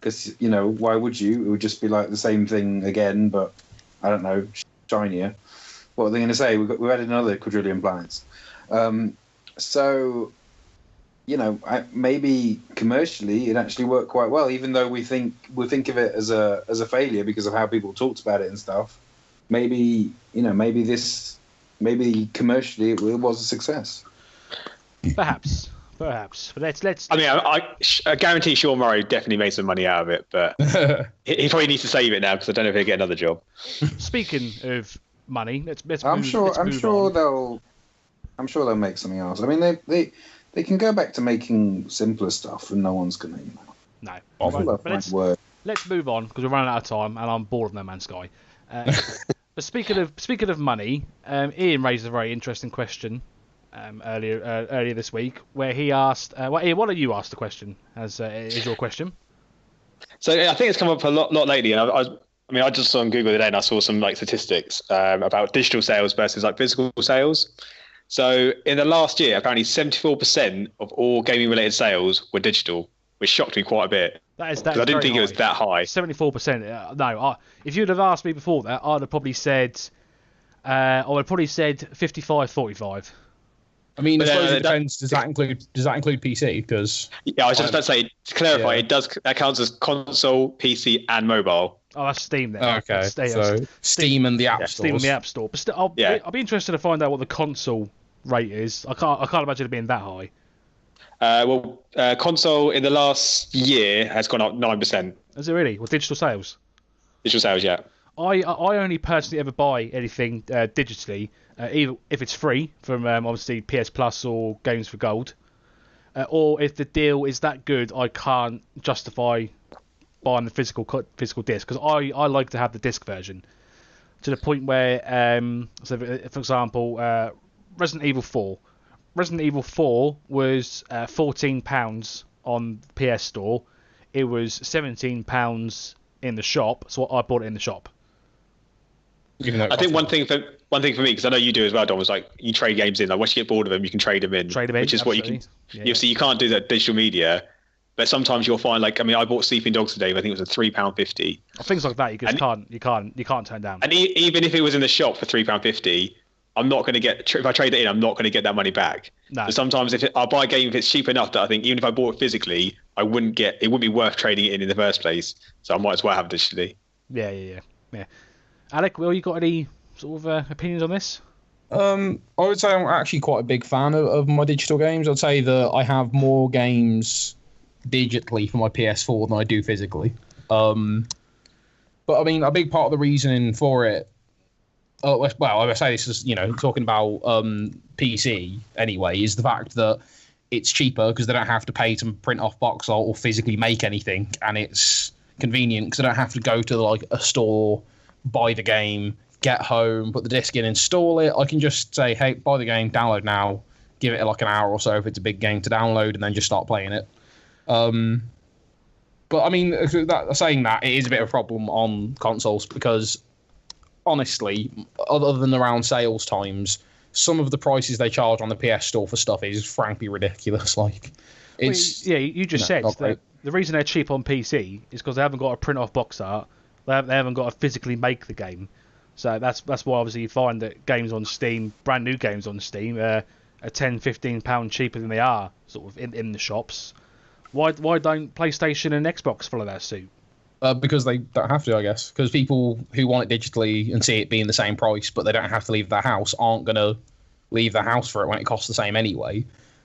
because why would you? It would just be like the same thing again, but I don't know, shinier. What are they going to say? We've added another quadrillion planets. So. Maybe commercially it actually worked quite well, even though we think of it as a failure because of how people talked about it and stuff. Maybe commercially it was a success. Perhaps. But let's. I mean, I guarantee Sean Murray definitely made some money out of it, but he probably needs to save it now because I don't know if he'll get another job. Speaking of money, let's. I'm sure they'll make something else. I mean, they can go back to making simpler stuff, and no one's gonna. No. But let's move on because we're running out of time, and I'm bored of No Man's Sky. But speaking of money, Ian raised a very interesting question earlier this week, where he asked, Ian, why don't you ask the question? Is your question? So I think it's come up a lot lately, and I just saw on Google today, and I saw some like statistics about digital sales versus like physical sales. So in the last year, apparently 74% of all gaming-related sales were digital, which shocked me quite a bit. That is I didn't think it was that high. 74%. No, if you'd have asked me before that, I'd have probably said 55-45. I mean, I But, suppose it that- depends. Does that include PC? Because Yeah, I was just about to say, to clarify, Yeah. that counts as console, PC, and mobile. Oh, that's Steam then. okay, That's so Steam and the App Stores. Steam and the App Store. But still, I'll be interested to find out what the console rate is. I can't imagine it being that high. Console in the last year has gone up 9%. Is it really? With digital sales? Digital sales, yeah. I only personally ever buy anything digitally, either if it's free from obviously PS Plus or Games for Gold, or if the deal is that good, I can't justify buying the physical disc, because I like to have the disc version, to the point where so for example, Resident Evil 4. Resident Evil 4 was £14 on PS Store. It was £17 in the shop, so I bought it in the shop. I think one thing for me, because I know you do as well, Don, was like you trade games in. Like once you get bored of them, you can trade them in. Which is what you can. Yeah. You see, you can't do that digital media, but sometimes you'll find I bought Sleeping Dogs today. But I think it was £3.50. Things like that you can't turn down. And even if it was in the shop for £3.50, I'm not going to get. If I trade it in, I'm not going to get that money back. No. So sometimes I'll buy a game if it's cheap enough that I think even if I bought it physically, it wouldn't be worth trading it in the first place. So I might as well have it digitally. Yeah. Alec, Will, you got any sort of opinions on this? I would say I'm actually quite a big fan of my digital games. I'd say that I have more games digitally for my PS4 than I do physically. But I mean, a big part of the reasoning for it. Well, I would say this is talking about PC anyway, is the fact that it's cheaper because they don't have to pay to print off box art or physically make anything, and it's convenient because they don't have to go to like a store, buy the game, get home, put the disc in, install it. I can just say, hey, buy the game, download now, give it like an hour or so if it's a big game to download, and then just start playing it. But I mean, saying that, it is a bit of a problem on consoles because, honestly, other than around sales times, some of the prices they charge on the PS Store for stuff is frankly ridiculous. Like, it's you just said not great. that the reason they're cheap on PC is because they haven't got to print off box art. They haven't got to physically make the game. So that's why obviously you find that games on Steam, brand new games on Steam, are £10-15 cheaper than they are sort of in the shops. Why don't PlayStation and Xbox follow that suit? Because they don't have to, I guess. Because people who want it digitally and see it being the same price, but they don't have to leave their house, aren't going to leave their house for it when it costs the same anyway.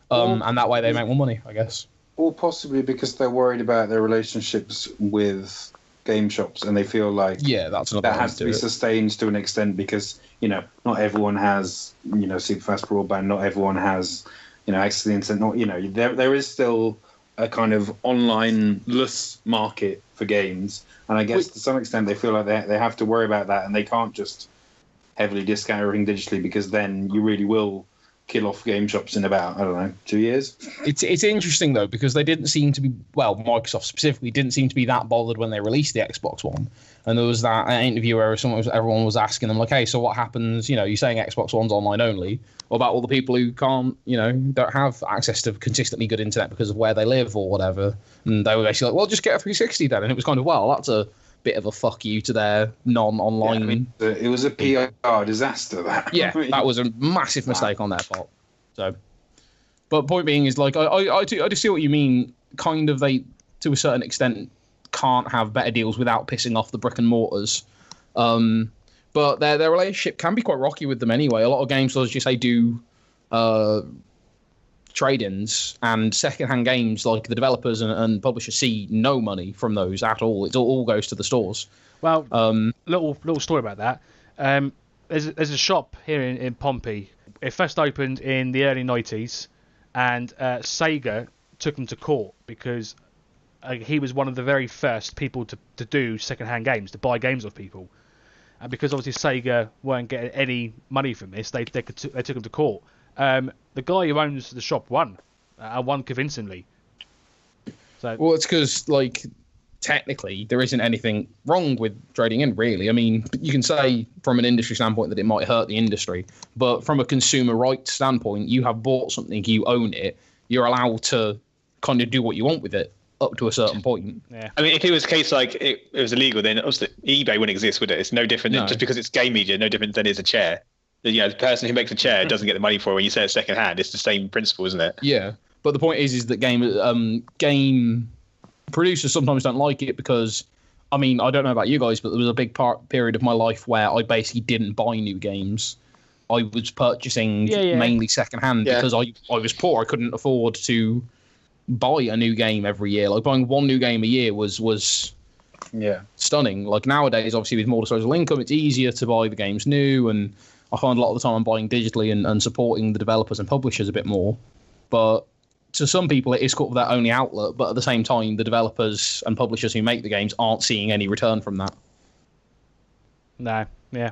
And that way they make more money, I guess. Or possibly because they're worried about their relationships with game shops, and they feel like that's another that has to be sustained to an extent because not everyone has super fast broadband, not everyone has access to the internet. Not there is still a kind of online-less market for games, and I guess to some extent they feel like they have to worry about that, and they can't just heavily discount everything digitally because then you really will kill off game shops in about 2 years. It's interesting though because they didn't seem to be Microsoft specifically didn't seem to be that bothered when they released the Xbox One, and there was that interview where everyone was asking them like, hey, so what happens? You're saying Xbox One's online only. What about all the people who can't, don't have access to consistently good internet because of where they live or whatever? And they were basically like, well, just get a 360 then. And it was kind of, that's a bit of a fuck you to their non-online. Yeah, it was a PR disaster. That was a massive mistake on their part. So, but point being is like I do see what you mean. Kind of, they to a certain extent can't have better deals without pissing off the brick and mortars. But their relationship can be quite rocky with them anyway. A lot of games, as you say, do trade-ins, and second-hand games, like the developers and publishers see no money from those at all. It all goes to the stores. Well, little story about that. There's a shop here in Pompey. It first opened in the early 90s, and Sega took them to court because he was one of the very first people to do second-hand games, to buy games off people. And because obviously Sega weren't getting any money from this, they took him to court. The guy who owns the shop won convincingly. So, well, it's because technically there isn't anything wrong with trading in, really. I mean, you can say from an industry standpoint that it might hurt the industry, but from a consumer rights standpoint, you have bought something, you own it, you're allowed to kind of do what you want with it up to a certain point. Yeah. I mean, if it was a case like it was illegal, then obviously eBay wouldn't exist, would it? It's no different than just because it's game media, no different than it's a chair. the person who makes the chair doesn't get the money for it when you sell it second hand. It's the same principle, isn't it? Yeah, but the point is that game producers sometimes don't like it because, I mean, I don't know about you guys, but there was a big period of my life where I basically didn't buy new games. I was purchasing mainly second hand because I was poor. I couldn't afford to buy a new game every year. Like buying one new game a year was stunning. Like nowadays, obviously with more disposable income, it's easier to buy the games new, and I find a lot of the time I'm buying digitally and supporting the developers and publishers a bit more. But to some people, it is sort of their only outlet. But at the same time, the developers and publishers who make the games aren't seeing any return from that. No, yeah.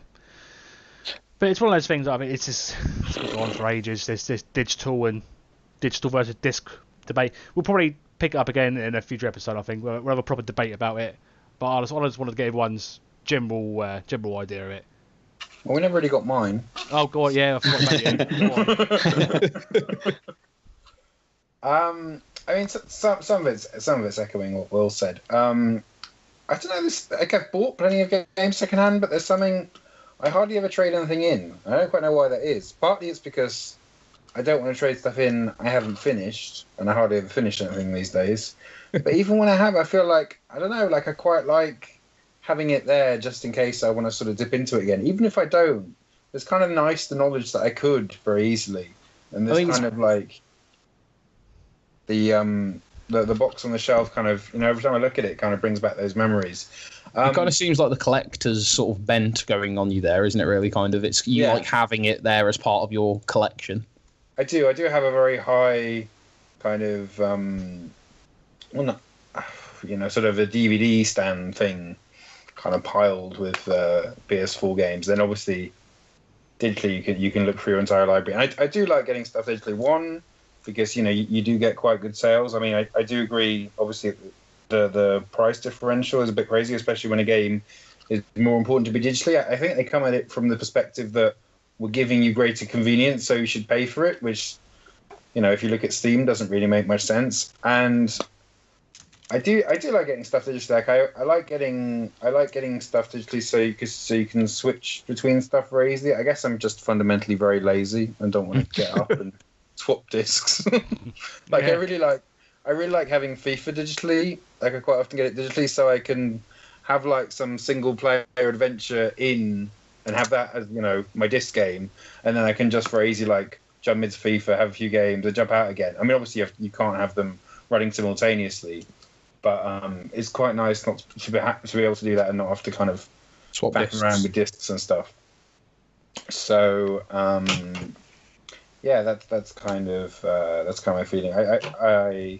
But it's one of those things. I mean, it's been going on for ages. There's this digital versus disc debate. We'll probably pick it up again in a future episode. I think we'll have a proper debate about it. But I just wanted to get everyone's general idea of it. Well, we never really got mine. Oh God, yeah, I forgot about you. I mean, some of it's echoing what Will said. I don't know. I've bought plenty of games secondhand, but there's something I hardly ever trade anything in. I don't quite know why that is. Partly it's because I don't want to trade stuff in I haven't finished, and I hardly ever finish anything these days. But even when I have, I feel like, I don't know, like I quite like having it there just in case I want to sort of dip into it again. Even if I don't, it's kind of nice the knowledge that I could very easily. And there's kind of like the box on the shelf kind of, every time I look at it, it kind of brings back those memories. It kind of seems like the collector's sort of bent going on you there, isn't it? Really, kind of. It's you like having it there as part of your collection. I do have a very high kind of, sort of a DVD stand thing, kind of piled with PS4 games. Then obviously, digitally you can look through your entire library. And I do like getting stuff digitally. One, because you do get quite good sales. I mean, I do agree. Obviously, the price differential is a bit crazy, especially when a game is more important to be digitally. I think they come at it from the perspective that we're giving you greater convenience, so you should pay for it. Which, if you look at Steam, doesn't really make much sense. And I do like getting stuff digitally. Like I like getting stuff digitally so you can switch between stuff very easily. I guess I'm just fundamentally very lazy and don't want to get up and swap discs. I really like having FIFA digitally. Like I quite often get it digitally so I can have like some single player adventure in and have that as my disc game, and then I can just very easy like jump into FIFA, have a few games, and jump out again. I mean, obviously you can't have them running simultaneously, but it's quite nice not to be able to do that and not have to kind of swap back around with discs and stuff. So that's kind of my feeling. I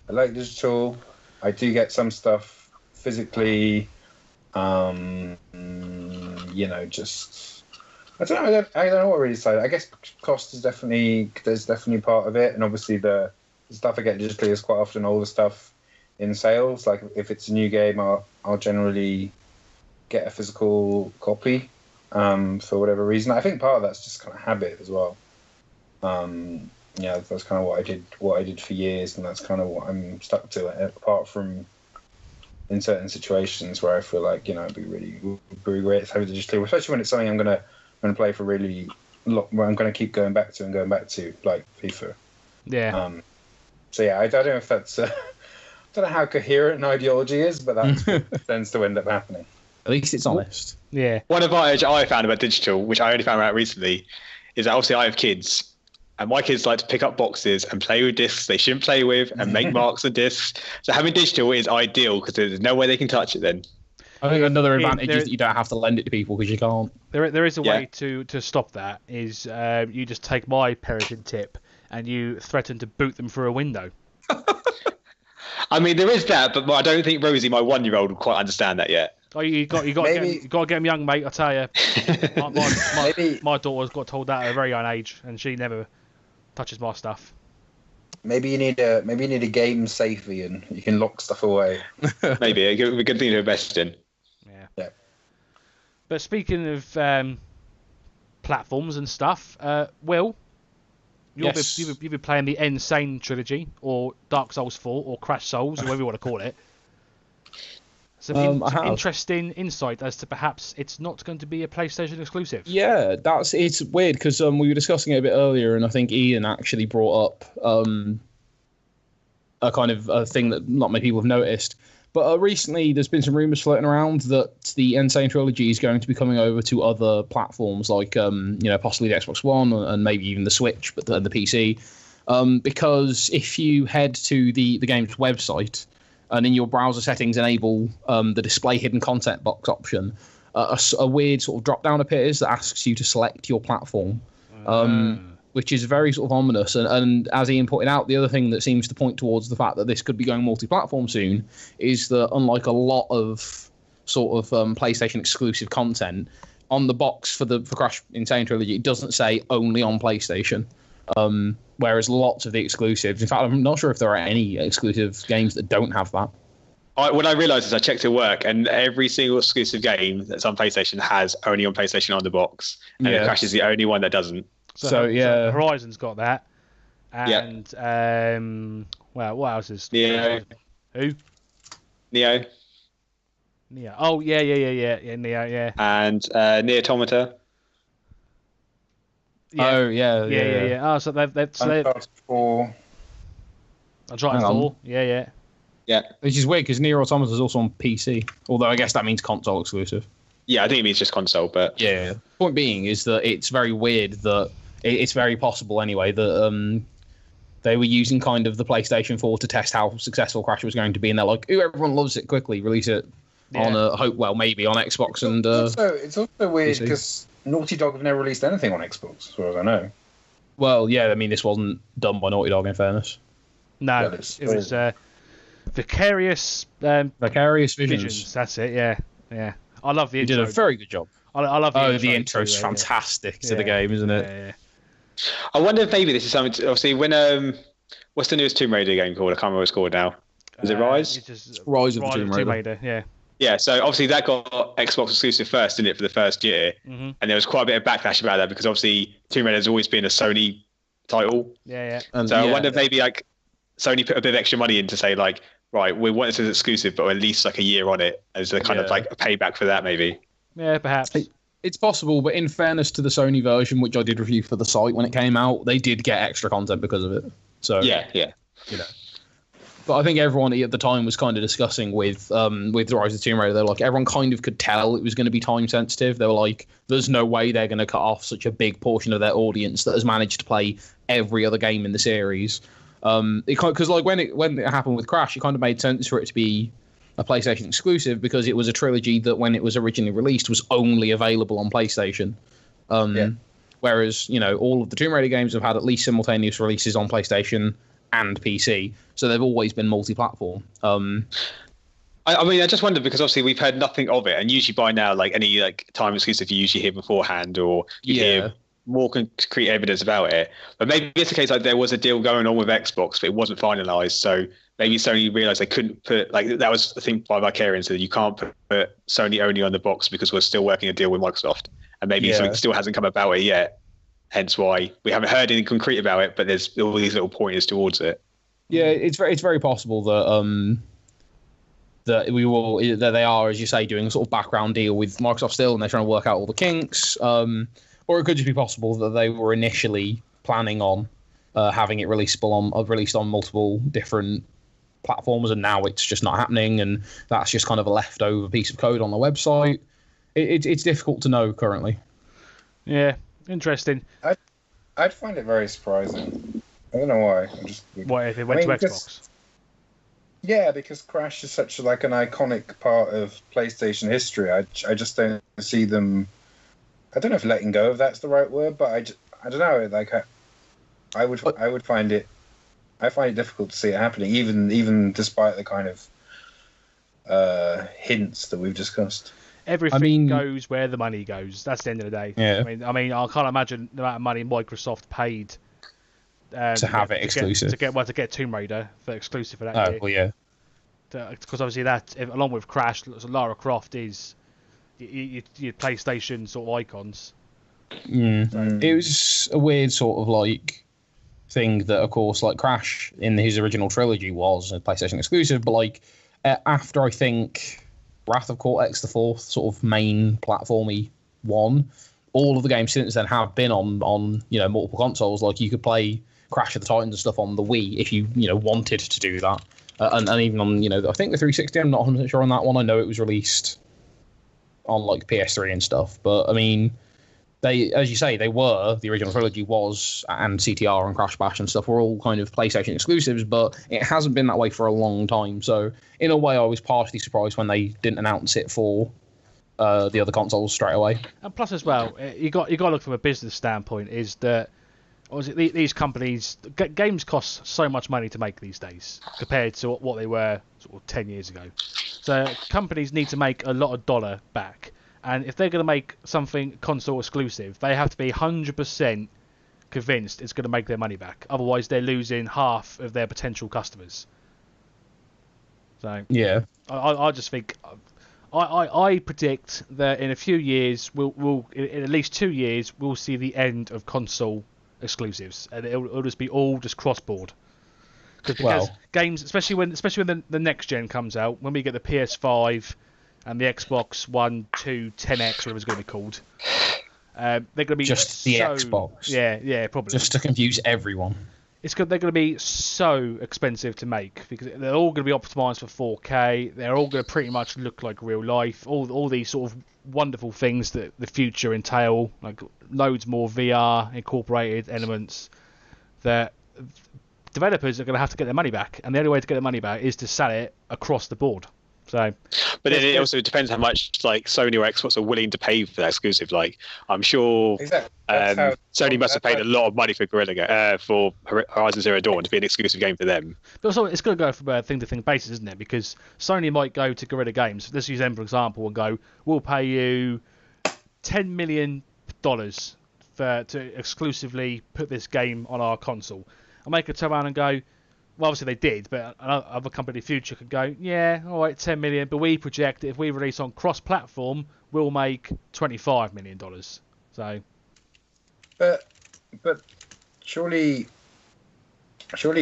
like digital. I do get some stuff physically. Just I don't know what really to say. I guess cost is definitely part of it, and obviously the stuff I get digitally is quite often all the stuff in sales. Like if it's a new game, I'll generally get a physical copy for whatever reason. I think part of that's just kind of habit as well. That's kind of what I did for years, and that's kind of what I'm stuck to. Apart from in certain situations where I feel like it'd be really great to have it digitally, especially when it's something I'm gonna play for really long, where I'm gonna keep going back to, like FIFA. Yeah. I don't know if that's I don't know how coherent an ideology is, but that tends to end up happening. At least it's honest. Yeah. One advantage I found about digital, which I only found out recently, is that obviously I have kids. And my kids like to pick up boxes and play with discs they shouldn't play with and make marks on discs. So having digital is ideal because there's no way they can touch it then. I think another advantage is that you don't have to lend it to people because you can't. There is a way to stop that. Is you just take my parenting tip and you threaten to boot them through a window. I mean, there is that, but I don't think Rosie, my 1-year-old, will quite understand that yet. Oh, you got to get them young, mate. I tell you, my daughter's got told that at a very young age, and she never touches my stuff. Maybe you need a game safety and you can lock stuff away. Maybe a good thing to invest in. Yeah. But speaking of platforms and stuff, Will, you've been playing the Sane Trilogy, or Dark Souls 4, or Crash Souls, or whatever you want to call it. some I have. interesting insight as to perhaps it's not going to be a PlayStation exclusive. Yeah, it's weird because we were discussing it a bit earlier, and I think Ian actually brought up a kind of a thing that not many people have noticed. But recently, there's been some rumors floating around that the Sane Trilogy is going to be coming over to other platforms, like possibly the Xbox One and maybe even the Switch, but the PC. Because if you head to the game's website and in your browser settings enable the display hidden content box option, a weird sort of drop down appears that asks you to select your platform, which is very sort of ominous. And as Ian pointed out, the other thing that seems to point towards the fact that this could be going multi-platform soon is that, unlike a lot of sort of PlayStation exclusive content, on the box for Crash Insane Trilogy, it doesn't say only on PlayStation. Whereas lots of the exclusives, in fact, I'm not sure if there are any exclusive games that don't have that. What I realised is I checked at work, and every single exclusive game that's on PlayStation has only on PlayStation on the box, and Crash is the only one that doesn't. So Horizon's got that, and what else is? Neo. Who? Neo. Oh yeah, Neo, yeah. And Nier Automata. Yeah. Oh yeah. Oh, so they've Uncharted 4. Uncharted 4. Yeah. Which is weird because Nier Automata is also on PC, although I guess that means console exclusive. Yeah, I think it means just console, but yeah. Point being is that it's very weird that it's very possible anyway that they were using kind of the PlayStation 4 to test how successful Crash was going to be, and they're like, "Ooh, everyone loves it, quickly release it on maybe on Xbox and." It's also weird because Naughty Dog have never released anything on Xbox, as far as I know. Well, yeah, I mean, this wasn't done by Naughty Dog, in fairness. No, it was Vicarious Visions. That's it. Yeah. I love the intro. You did a very good job. I love the intro. The intro's fantastic to the game, isn't it? Yeah. I wonder if maybe this is something. Obviously, when what's the newest Tomb Raider game called? I can't remember what it's called now. Is it Rise? It's just Rise of the Tomb Raider. Yeah. Yeah, so obviously that got Xbox exclusive first, didn't it, for the first year? Mm-hmm. And there was quite a bit of backlash about that because obviously Tomb Raider has always been a Sony title. Yeah. And, I wonder if maybe like Sony put a bit of extra money in to say like, right, we want this as exclusive, but at least like a year on it as a kind of like a payback for that, maybe. Yeah, perhaps. It's possible, but in fairness to the Sony version, which I did review for the site when it came out, they did get extra content because of it. So yeah. But I think everyone at the time was kind of discussing with the Rise of the Tomb Raider. They're like, everyone kind of could tell it was going to be time sensitive. They were like, there's no way they're going to cut off such a big portion of their audience that has managed to play every other game in the series. Because like when it happened with Crash, it kind of made sense for it to be a PlayStation exclusive because it was a trilogy that when it was originally released was only available on PlayStation. Whereas all of the Tomb Raider games have had at least simultaneous releases on PlayStation and PC, so they've always been multi-platform. I mean, I just wondered because obviously we've heard nothing of it, and usually by now, like any like time exclusive, you usually hear beforehand or you hear more concrete evidence about it. But maybe it's the case like there was a deal going on with Xbox, but it wasn't finalised. So maybe Sony realised they couldn't put like that was the thing by Vicarian, so that you can't put Sony only on the box because we're still working a deal with Microsoft, and maybe something still hasn't come about it yet. Hence why we haven't heard anything concrete about it, but there's all these little pointers towards it. Yeah, it's very possible that that they are, as you say, doing a sort of background deal with Microsoft still, and they're trying to work out all the kinks. Or it could just be possible that they were initially planning on having it released on multiple different platforms, and now it's just not happening, and that's just kind of a leftover piece of code on the website. It's difficult to know currently. Yeah. Interesting. I'd find it very surprising. I don't know why. Why if it went to Xbox? Yeah, because Crash is such like an iconic part of PlayStation history. I just don't see them. I don't know if letting go of that's the right word, but I don't know. Like I would find it. I find it difficult to see it happening, even despite the kind of hints that we've discussed. Everything goes where the money goes. That's the end of the day. Yeah. I mean, I can't imagine the amount of money Microsoft paid to have it exclusive. To get Tomb Raider for exclusive for that year. Well, yeah. Because obviously that, along with Crash, Lara Croft is your PlayStation sort of icons. It was a weird sort of like thing that, of course, like Crash in his original trilogy was a PlayStation exclusive, but like after I think Wrath of Cortex, the fourth sort of main platformy one. All of the games since then have been on multiple consoles. Like you could play Crash of the Titans and stuff on the Wii if you wanted to do that, and even on I think the 360. I'm not 100% sure on that one. I know it was released on like PS3 and stuff, but I mean, they, as you say, they were the original trilogy was, and CTR and Crash Bash and stuff were all kind of PlayStation exclusives, but it hasn't been that way for a long time. So in a way, I was partially surprised when they didn't announce it for the other consoles straight away. And plus, as well, you got to look from a business standpoint. Is that obviously these companies, games cost so much money to make these days compared to what they were sort of 10 years ago. So companies need to make a lot of dollar back, and if they're going to make something console exclusive, they have to be 100% convinced it's going to make their money back. Otherwise, they're losing half of their potential customers. So yeah, I just think. I predict that in a few years, in at least 2 years, we'll see the end of console exclusives, and it'll just be all just cross-board. Because games, especially when the next gen comes out, when we get the PS5 and the Xbox One, 2, 10X, whatever it's going to be called, they're going to be just the Xbox. Yeah, probably. Just to confuse everyone. They're going to be so expensive to make because they're all going to be optimized for 4K. They're all going to pretty much look like real life. All these sort of wonderful things that the future entail, like loads more VR incorporated elements. That developers are going to have to get their money back, and the only way to get their money back is to sell it across the board. So, but then it also depends how much like Sony or Xbox are willing to pay for that exclusive. Like, I'm sure Sony must have paid a lot of money for for Horizon Zero Dawn to be an exclusive game for them. But also, it's going to go from a thing-to-thing basis, isn't it? Because Sony might go to Guerrilla Games. Let's use them for example, and go, "We'll pay you $10 million to exclusively put this game on our console." And they could turn around and go, well, obviously they did, but another company in the future could go, yeah, all right, $10 million, but we project that if we release on cross-platform, we'll make $25 million. So, but surely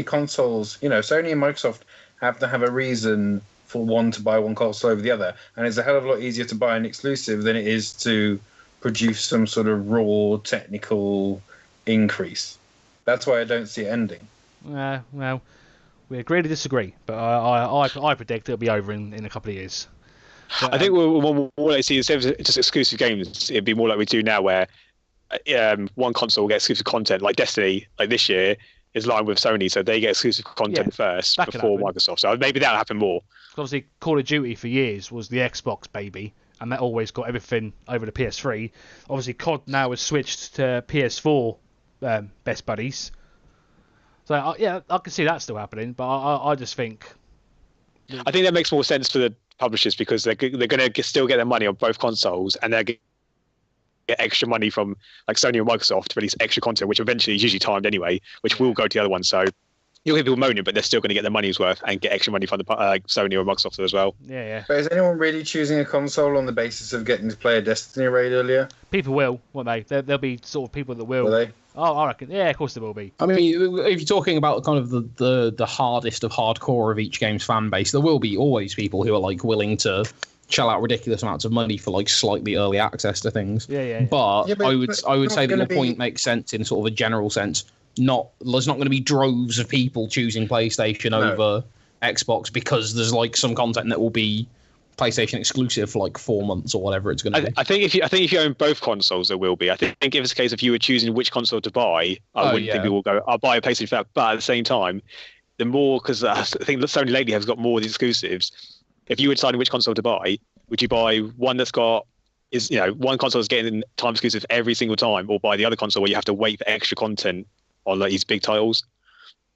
consoles, Sony and Microsoft have to have a reason for one to buy one console over the other, and it's a hell of a lot easier to buy an exclusive than it is to produce some sort of raw technical increase. That's why I don't see it ending. Well, we agree to disagree, but I predict it'll be over in a couple of years. But, I think what I see instead of just exclusive games, it'd be more like we do now, where one console will get exclusive content, like Destiny, like this year, is lined with Sony, so they get exclusive content first before Microsoft. So maybe that'll happen more. Obviously, Call of Duty for years was the Xbox baby, and that always got everything over to PS3. Obviously, COD now has switched to PS4 best buddies. So, I can see that still happening, but I just think... I think that makes more sense for the publishers because they're going to still get their money on both consoles, and they're going to get extra money from like Sony and Microsoft to release extra content, which eventually is usually timed anyway, which will go to the other one. So you'll hear people moaning, but they're still going to get their money's worth and get extra money from the Sony or Microsoft as well. Yeah. But is anyone really choosing a console on the basis of getting to play a Destiny raid earlier? People will, won't they? There'll be sort of people that will. Will they? Oh, I reckon. Yeah, of course there will be. I mean, if you're talking about kind of the hardest of hardcore of each game's fan base, there will be always people who are like willing to shell out ridiculous amounts of money for like slightly early access to things. Yeah. But I would say that your point makes sense in sort of a general sense. There's not going to be droves of people choosing PlayStation over Xbox because there's like some content that will be PlayStation exclusive for like 4 months or whatever it's going to be. I think if you own both consoles, there will be. I think if it's a case of you were choosing which console to buy, I wouldn't think people will go, I'll buy a PlayStation 5. But at the same time, the more, because I think Sony lately has got more of the exclusives. If you were deciding which console to buy, would you buy one that's got one console is getting time exclusive every single time, or buy the other console where you have to wait for extra content on like these big titles?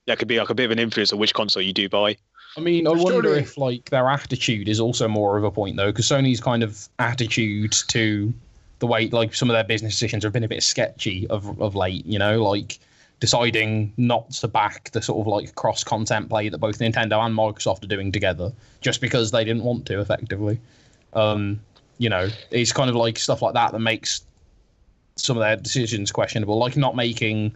That could be like a bit of an influence on which console you do buy. I mean, I wonder if like their attitude is also more of a point though, because Sony's kind of attitude to the way like some of their business decisions have been a bit sketchy of late. Like deciding not to back the sort of like cross content play that both Nintendo and Microsoft are doing together, just because they didn't want to effectively. It's kind of like stuff like that makes some of their decisions questionable, like not making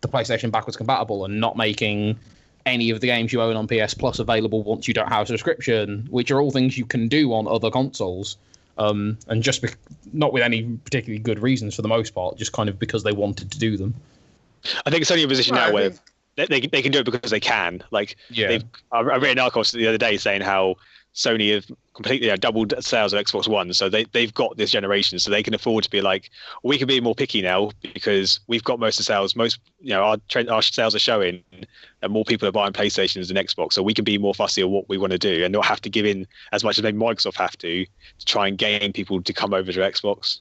the PlayStation backwards compatible and not making any of the games you own on PS Plus available once you don't have a subscription, which are all things you can do on other consoles. And just not with any particularly good reasons for the most part, just kind of because they wanted to do them. I think it's only a position now where they can do it because they can. Like, I read an article the other day saying how Sony have completely doubled sales of Xbox One, so they've got this generation, so they can afford to be like, we can be more picky now because we've got most of the sales. Our sales are showing that more people are buying PlayStations than Xbox, so we can be more fussy on what we want to do and not have to give in as much as maybe Microsoft have to try and gain people to come over to Xbox.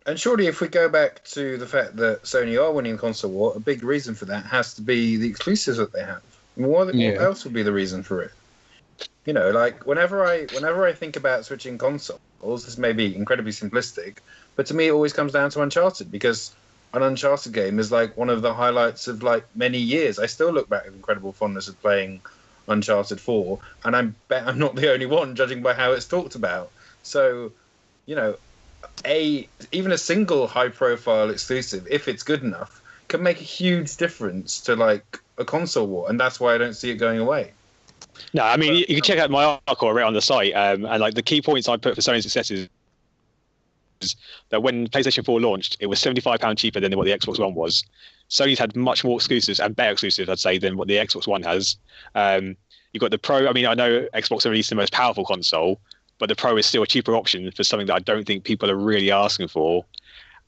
And surely, if we go back to the fact that Sony are winning the console war, a big reason for that has to be the exclusives that they have. What else would be the reason for it? You know, like whenever I think about switching consoles, this may be incredibly simplistic, but to me it always comes down to Uncharted, because an Uncharted game is like one of the highlights of like many years. I still look back with incredible fondness of playing Uncharted 4, and I bet I'm not the only one, judging by how it's talked about. So, you know, even a single high-profile exclusive, if it's good enough, can make a huge difference to like a console war, and that's why I don't see it going away. No, I mean, you can check out my article right on the site, and like the key points I put for Sony's successes is that when PlayStation 4 launched, it was £75 cheaper than what the Xbox One was. Sony's had much more exclusives and better exclusives, I'd say, than what the Xbox One has. You've got the Pro. I mean, I know Xbox have released the most powerful console, but the Pro is still a cheaper option for something that I don't think people are really asking for.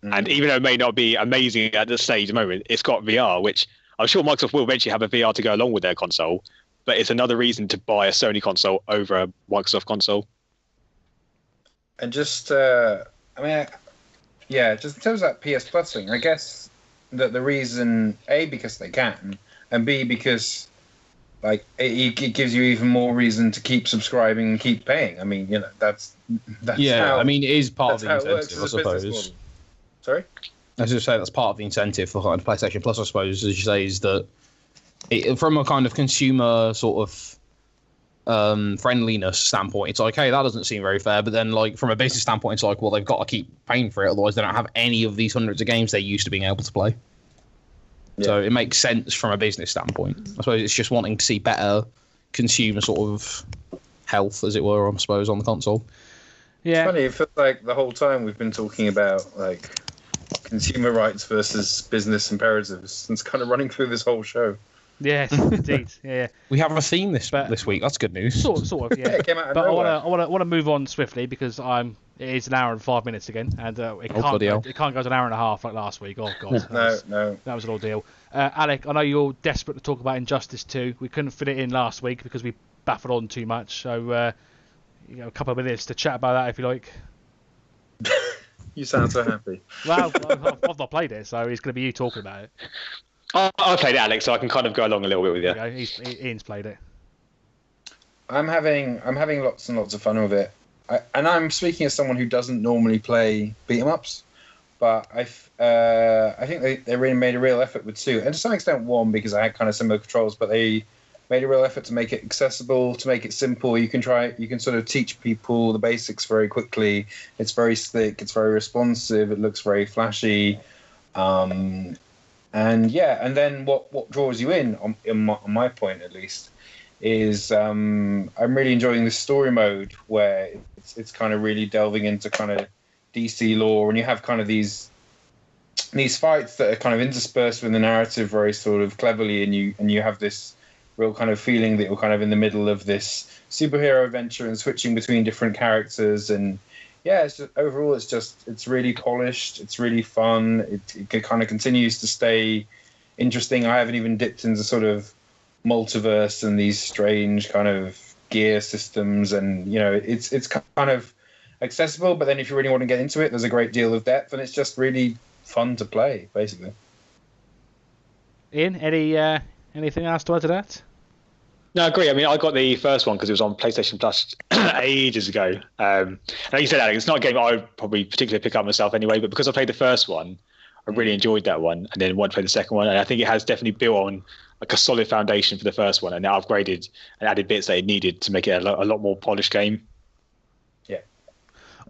And even though it may not be amazing at this stage at the moment, it's got VR, which I'm sure Microsoft will eventually have a VR to go along with their console. But it's another reason to buy a Sony console over a Microsoft console. And just, just in terms of that PS Plus thing, I guess that the reason, A, because they can, and B, because like it gives you even more reason to keep subscribing and keep paying. I mean, you know, that's how, I mean, it is part of the incentive, I suppose. Sorry? I was just saying that's part of the incentive for kind of PlayStation Plus, I suppose, as you say, is that from a kind of consumer sort of friendliness standpoint, it's like, hey, that doesn't seem very fair. But then, like, from a business standpoint, it's like, well, they've got to keep paying for it, otherwise they don't have any of these hundreds of games they're used to being able to play. Yeah. So it makes sense from a business standpoint. I suppose it's just wanting to see better consumer sort of health, as it were, I suppose, on the console. Yeah, it's funny. It feels like the whole time we've been talking about like consumer rights versus business imperatives. It's kind of running through this whole show. Yes, indeed. Yeah, we have a theme this week. That's good news. Sort of. Yeah. It came out of but nowhere. I want to move on swiftly because it is an hour and 5 minutes again, and it can't go to an hour and a half like last week. Oh god, that was an ordeal. Alec, I know you're desperate to talk about Injustice 2. We couldn't fit it in last week because we baffled on too much. So a couple of minutes to chat about that if you like. You sound so happy. Well, I've not played it, so it's going to be you talking about it. I played it, Alex, so I can kind of go along a little bit with you. Okay, Ian's played it. I'm having lots and lots of fun with it, and I'm speaking as someone who doesn't normally play beat 'em ups, but I think they really made a real effort with 2, and to some extent 1 because I had kind of similar controls, but they made a real effort to make it accessible, to make it simple. You can sort of teach people the basics very quickly. It's very slick, it's very responsive, it looks very flashy. And then what draws you in on my point at least, is I'm really enjoying the story mode where it's kind of really delving into kind of DC lore, and you have kind of these fights that are kind of interspersed with the narrative very sort of cleverly, and you have this real kind of feeling that you're kind of in the middle of this superhero adventure and switching between different characters. And yeah, it's really polished. It's really fun. It kind of continues to stay interesting. I haven't even dipped into sort of multiverse and these strange kind of gear systems, and you know, it's kind of accessible. But then if you really want to get into it, there's a great deal of depth, and it's just really fun to play, basically. Ian, anything else to add to that? No, I agree. I mean, I got the first one because it was on PlayStation Plus ages ago. And like you said, Alex, it's not a game I would probably particularly pick up myself anyway, but because I played the first one, I really enjoyed that one, and then wanted to play the second one, and I think it has definitely built on like a solid foundation for the first one, and now upgraded and added bits that it needed to make it a lot more polished game. Yeah.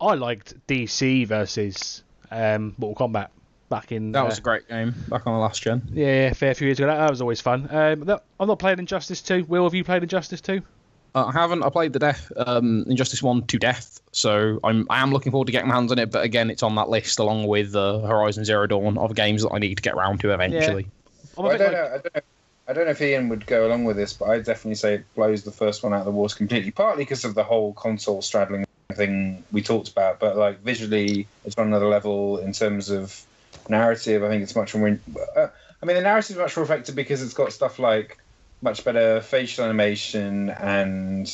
I liked DC versus Mortal Kombat back in. That was a great game back on the last gen. Yeah, a fair few years ago. That was always fun. I'm not playing Injustice 2. Will, have you played Injustice 2? I haven't. I played the Injustice 1 to death, so I am looking forward to getting my hands on it. But again, it's on that list along with Horizon Zero Dawn of games that I need to get around to eventually. Yeah. Well, I don't know if Ian would go along with this, but I'd definitely say it blows the first one out of the water completely. Partly because of the whole console straddling thing we talked about, but like visually, it's on another level in terms of narrative. I think it's much more. The narrative is much more effective because it's got stuff like much better facial animation, and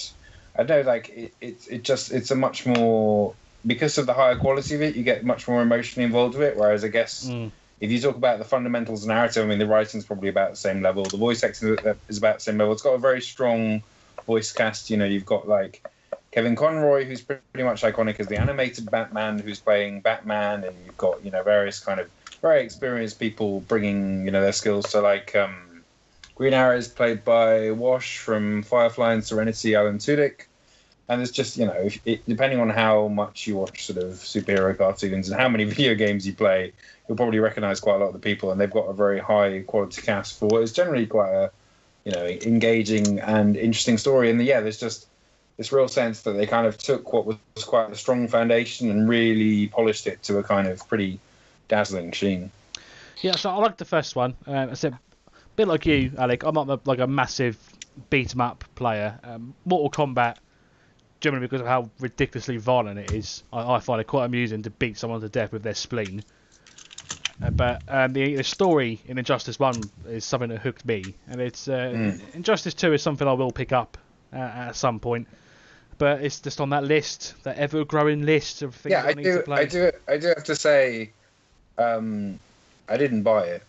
I don't know, like it's a much more, because of the higher quality of it, you get much more emotionally involved with it. Whereas I guess if you talk about the fundamentals of narrative, the writing's probably about the same level, the voice acting is about the same level. It's got a very strong voice cast. You've got like Kevin Conroy, who's pretty much iconic as the animated Batman, who's playing Batman, and you've got various kind of very experienced people bringing their skills to like. Green Arrow is played by Wash from Firefly and Serenity, Alan Tudyk. And it's just, depending on how much you watch sort of superhero cartoons and how many video games you play, you'll probably recognise quite a lot of the people. And they've got a very high quality cast for what is generally quite a, engaging and interesting story. And there's just this real sense that they kind of took what was quite a strong foundation and really polished it to a kind of pretty dazzling sheen. Yeah, so I like the first one. I said, a bit like you, Alec, I'm not like a massive beat-em-up player. Mortal Kombat, generally because of how ridiculously violent it is, I find it quite amusing to beat someone to death with their spleen. But the story in Injustice 1 is something that hooked me. And it's Injustice 2 is something I will pick up at some point. But it's just on that list, that ever-growing list of things I need to play. I do have to say... I didn't buy it.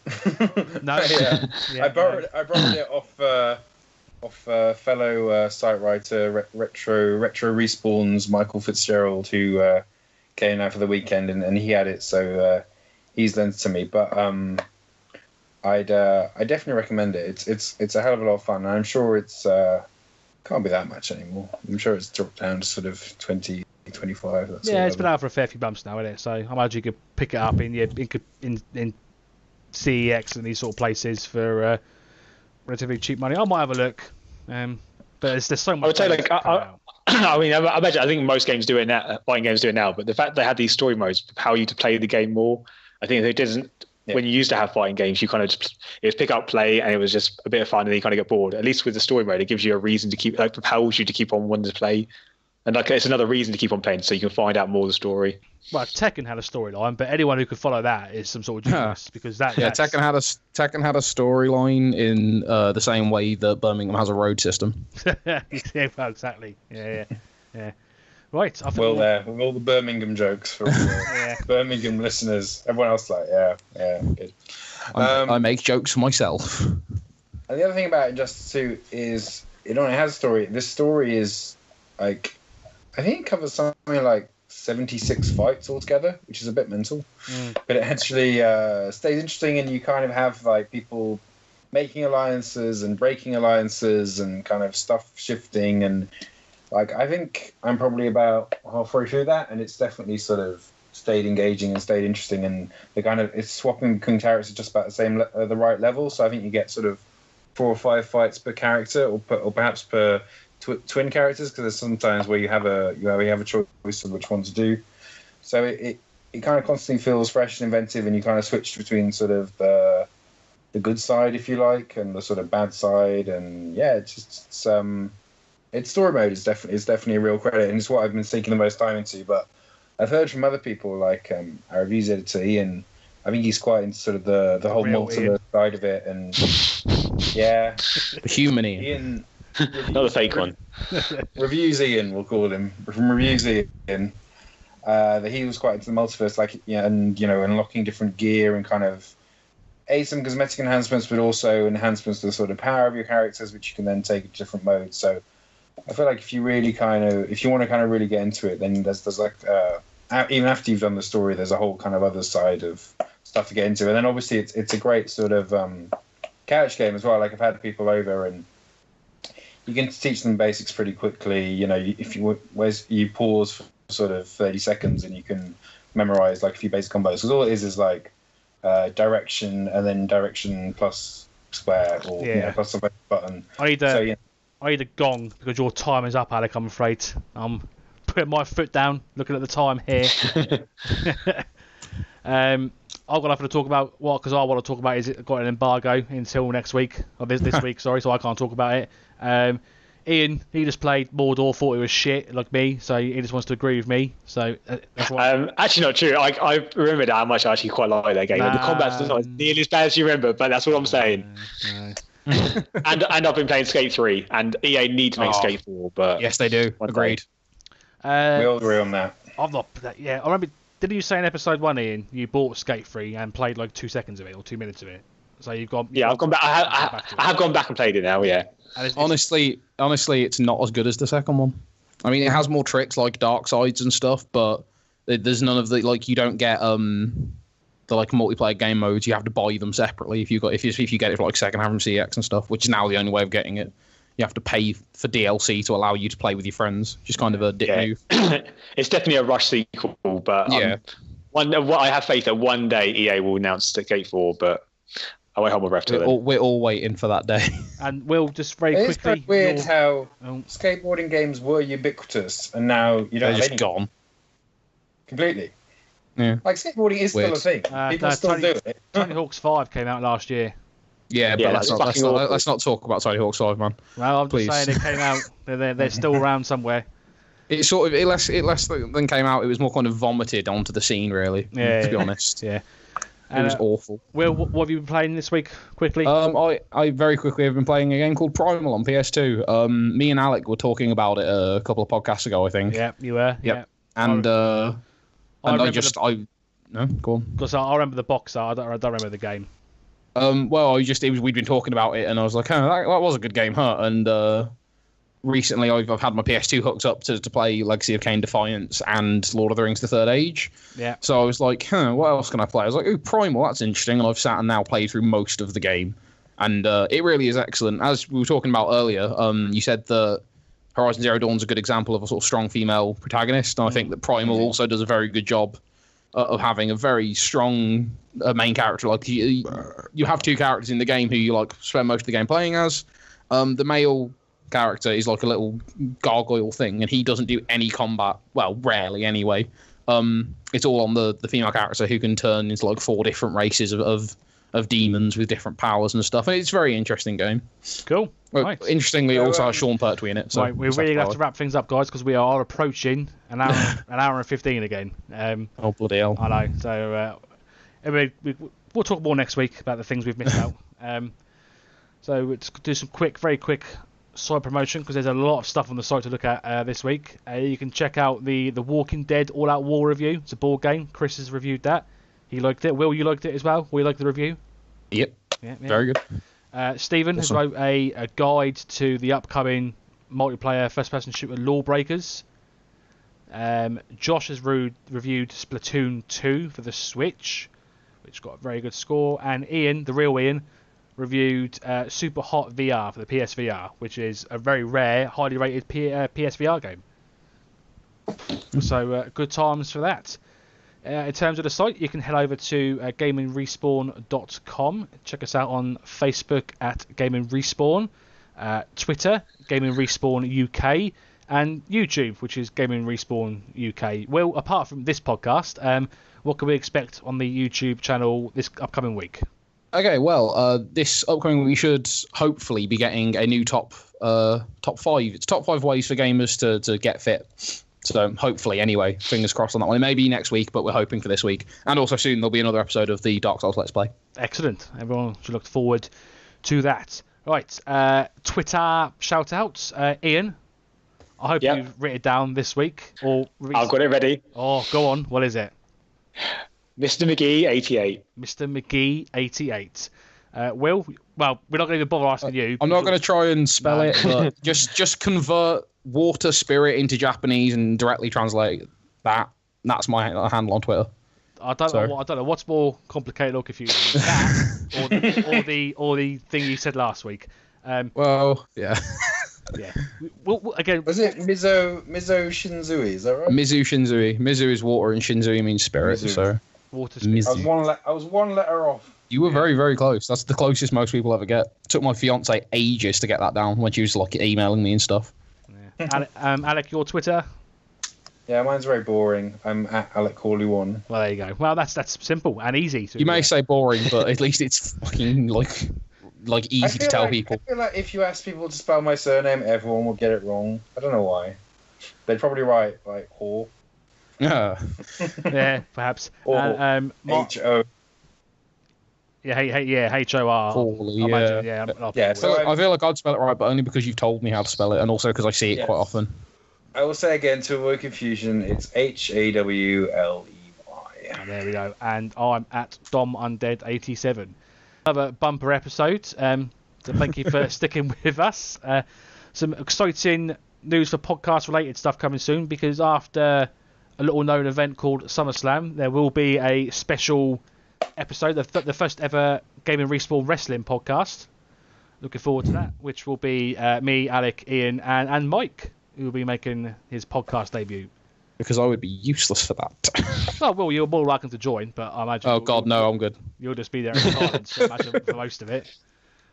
No, I borrowed it off fellow site writer Retro Respawn's Michael Fitzgerald, who came out for the weekend, and he had it, so he's lent it to me. But I definitely recommend it. It's a hell of a lot of fun. And I'm sure it's can't be that much anymore. I'm sure it's dropped down to sort of 20. 25. It's been out for a fair few months now, isn't it? So I imagine you could pick it up in CEX and these sort of places for relatively cheap money. I might have a look, but there's so much. I would say like I think most games do it now. Fighting games do it now, but the fact they had these story modes empower you to play the game more. I think it doesn't. Yeah. When you used to have fighting games, you kind of just it was pick up, play, and it was just a bit of fun, and then you kind of get bored. At least with the story mode, it gives you a reason to keep, propels you to keep on wanting to play. And it's another reason to keep on playing, so you can find out more of the story. Well, Tekken had a storyline, but anyone who could follow that is some sort of genius, because Tekken had a storyline in the same way that Birmingham has a road system. Yeah, well, exactly. Yeah. Right. With all the Birmingham jokes for Birmingham listeners, everyone else good. I make jokes for myself. And the other thing about Injustice 2 is it only has a story. This story is like, I think it covers something like 76 fights altogether, which is a bit mental. But it actually stays interesting, and you kind of have like people making alliances and breaking alliances and kind of stuff shifting. And like, I think I'm probably about halfway through that, and it's definitely sort of stayed engaging and stayed interesting. And it's swapping between characters just about the same the right level. So I think you get sort of 4 or 5 fights per character, or perhaps per twin characters, because there's sometimes where you have a choice of which one to do. So it kind of constantly feels fresh and inventive, and you kind of switch between sort of the good side, if you like, and the sort of bad side. And its story mode is definitely a real credit, and it's what I've been sinking the most time into. But I've heard from other people like our reviews editor Ian. I think he's quite into sort of the whole multiverse side of it, and the human Ian. Not a fake one. Reviews Ian, we'll call him. From Reviews Ian, that he was quite into the multiverse, and unlocking different gear and kind of some cosmetic enhancements, but also enhancements to the sort of power of your characters, which you can then take in different modes. So I feel like if you want to kind of really get into it, then there's like even after you've done the story, there's a whole kind of other side of stuff to get into, and then obviously it's a great sort of couch game as well. Like, I've had people over, and you can teach them basics pretty quickly. If you pause for sort of 30 seconds, and you can memorize like a few basic combos. Because all it is like direction and then direction plus square or plus a button. I need a gong because your time is up, Alec. I'm afraid. I'm putting my foot down, looking at the time here. I've got nothing to talk about. Because I want to talk about is it got an embargo until next week or this week. Sorry, so I can't talk about it. Ian, he just played Mordor, thought it was shit like me, so he just wants to agree with me. So that's why. Actually, not true. I remembered how much I actually quite like that game. The combat's not nearly as bad as you remember, but that's what I'm saying. and I've been playing Skate 3, and EA need to make Skate 4, but yes, they do. Agreed. We all agree on that. I've not. Yeah, I remember. Did you say in episode 1, Ian, you bought Skate 3 and played like 2 seconds of it or 2 minutes of it? So you've gone. I've gone back. I have gone back and played it now. Yeah. Honestly, it's not as good as the second one. I mean, it has more tricks like dark sides and stuff, but there's none of the you don't get the multiplayer game modes. You have to buy them separately if you get it for like secondhand from CX and stuff, which is now the only way of getting it. You have to pay for DLC to allow you to play with your friends. Just kind of a dick move. It's definitely a Rush sequel, but I have faith that one day EA will announce Skate 4, but I won't hold my breath to it. We're all waiting for that day. And we'll just very It's quickly. quite weird how skateboarding games were ubiquitous and now you don't They're have just any. gone. Completely. Yeah. Like skateboarding is still a thing. People still do it. Tony Hawk's 5 came out last year. Yeah, but let's not talk about Tony Hawk's 5, man. Well, I'm Please. just saying it came out. They're still around somewhere. It sort of it less than came out. It was more kind of vomited onto the scene, really. Yeah, to be honest. Yeah. It was awful. Will, what have you been playing this week? Quickly. I very quickly have been playing a game called Primal on PS2. Me and Alec were talking about it a couple of podcasts ago, I think. Yeah, you were. Yep. Yeah. And no, go on. Because I remember the box art. I don't remember the game. We'd been talking about it, and I was like, oh, that was a good game, huh? And recently, I've had my PS2 hooked up to play Legacy of Kain Defiance and Lord of the Rings: The Third Age. Yeah. So I was like, what else can I play? I was like, oh, Primal, that's interesting. And I've sat and now played through most of the game, and it really is excellent. As we were talking about earlier, you said that Horizon Zero Dawn's a good example of a sort of strong female protagonist, and I think that Primal also does a very good job of having a very strong main character. Like you have two characters in the game who you spend most of the game playing as. The male character is like a little gargoyle thing, and he doesn't do any combat. Well, rarely anyway. It's all on the female character who can turn into 4 different races of demons with different powers and stuff. And it's a very interesting game. Cool. Well, interestingly, it also has Sean Pertwee in it. So right, we're really going to have to wrap things up, guys, because we are approaching an hour and 15 again. Oh, bloody hell. I know. So anyway, we'll talk more next week about the things we've missed out. So let's do some very quick side promotion, because there's a lot of stuff on the site to look at this week. You can check out the Walking Dead All Out War review. It's a board game. Chris has reviewed that. He liked it. Will, you liked it as well? Will you like the review? Yep. Yeah. Very good. Stephen has wrote a guide to the upcoming multiplayer first-person shooter Lawbreakers. Josh has reviewed Splatoon 2 for the Switch, which got a very good score. And Ian, the real Ian, reviewed Super Hot VR for the PSVR, which is a very rare, highly rated PSVR game. So good times for that. In terms of the site, you can head over to gamingrespawn.com. Check us out on Facebook at Gaming Respawn, Twitter, Gaming Respawn UK, and YouTube, which is Gaming Respawn UK. Well, apart from this podcast, what can we expect on the YouTube channel this upcoming week? Okay, well, this upcoming week we should hopefully be getting a new top 5. It's top 5 ways for gamers to get fit. So hopefully, anyway, fingers crossed on that one. It may be next week, but we're hoping for this week. And also soon there'll be another episode of the Dark Souls Let's Play. Excellent. Everyone should look forward to that. Right, Twitter shout-outs. Ian, I hope you've written it down this week. I've got it ready. Oh, go on. What is it? Mr. McGee, 88. Mr. McGee, 88. Will? Well, we're not going to even bother asking you. I'm not going to try and spell it, but just convert water spirit into Japanese and directly translate that. That's my handle on Twitter. I don't know what's more complicated or confusing, that or the thing you said last week. Well, yeah. Yeah. Well, again, was it Mizo Shinzui? Is that right? Mizu Shinzui. Mizu is water and Shinzui means spirit. Mizu. So Water speed. I was one letter off. You were very, very close. That's the closest most people ever get. Took my fiance ages to get that down when she was like emailing me and stuff. Yeah. Alec, your Twitter? Yeah, mine's very boring. I'm at Alec Hawley 1. Well, there you go. Well, that's simple and easy. You may say boring, but at least it's fucking like easy to tell people. I feel like if you ask people to spell my surname, everyone will get it wrong. I don't know why. They'd probably write like Haw. Yeah. Yeah, perhaps. Or H-O. Yeah, H-O-R. Hawley, I yeah. imagine, Yeah, so I feel like I'd spell it right, but only because you've told me how to spell it, and also because I see it quite often. I will say again, to avoid confusion, it's Hawley. There we go. And I'm at DomUndead87. Another bumper episode. So thank you for sticking with us. Some exciting news for podcast-related stuff coming soon, because after a little-known event called SummerSlam, there will be a special episode, the first ever Gaming Respawn Wrestling podcast. Looking forward to that, which will be me, Alec, Ian, and Mike, who will be making his podcast debut. Because I would be useless for that. Oh, well, you're more welcome to join, but I imagine... Oh, God, no, I'm good. You'll just be there in silence, I imagine, for most of it.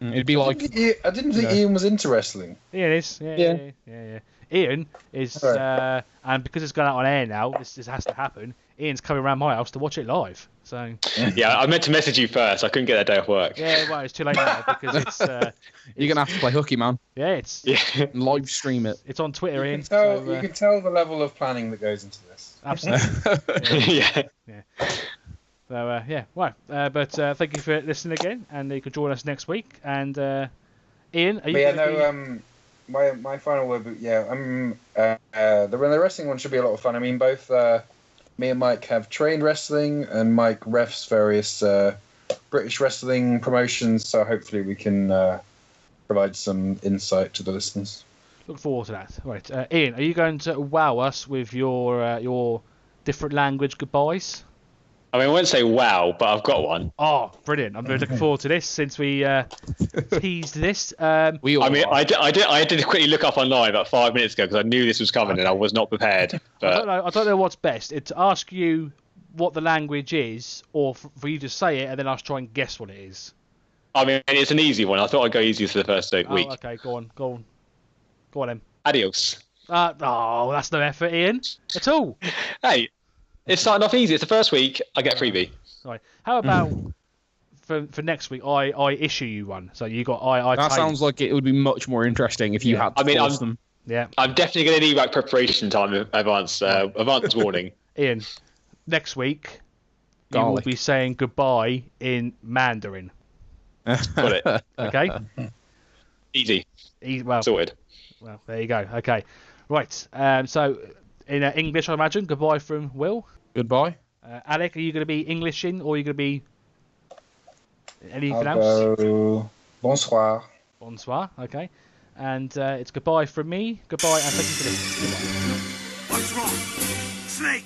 It'd be like... I didn't think Ian was into wrestling. Ian is. Yeah. Ian is... Right. And because it's gone out on air now, this has to happen, Ian's coming around my house to watch it live. So... Yeah, I meant to message you first. I couldn't get that day off work. Yeah, well, it's too late now, because it's... You're going to have to play hooky, man. Yeah, it's... Yeah. Live stream it. It's on Twitter, Ian. You can tell the level of planning that goes into this. Absolutely. Yeah. So, right. But thank you for listening again, and you can join us next week. And, Ian, are you my final word, the wrestling one should be a lot of fun. I mean, both me and Mike have trained wrestling, and Mike refs various British wrestling promotions, so hopefully we can provide some insight to the listeners. Look forward to that. Right, Ian, are you going to wow us with your different language goodbyes? I mean, I won't say wow, but I've got one. Oh, brilliant! I'm very looking forward to this since we teased this. I did quickly look up online about 5 minutes ago because I knew this was coming and I was not prepared. But... I don't know what's best. It's to ask you what the language is, or for you to say it and then us try and guess what it is. I mean, it's an easy one. I thought I'd go easier for the first week. Okay, go on then. Adios. That's no effort, Ian, at all. Hey, it's starting off easy. It's the first week. I get a freebie. Right. How about for next week? I issue you one. So you got I. That sounds like it would be much more interesting if you had to force them. Yeah. I'm definitely going to need like preparation time, advance warning. Ian, next week you will be saying goodbye in Mandarin. Got it. Okay. Easy. Well, sorted. Well, there you go. Okay. Right. So in English, I imagine goodbye from Will. Goodbye. Alec, are you going to be Englishing, or are you going to be anything else? Bonsoir. Bonsoir. Okay. And it's goodbye from me. Goodbye, and thank you for listening. What's wrong? Snake!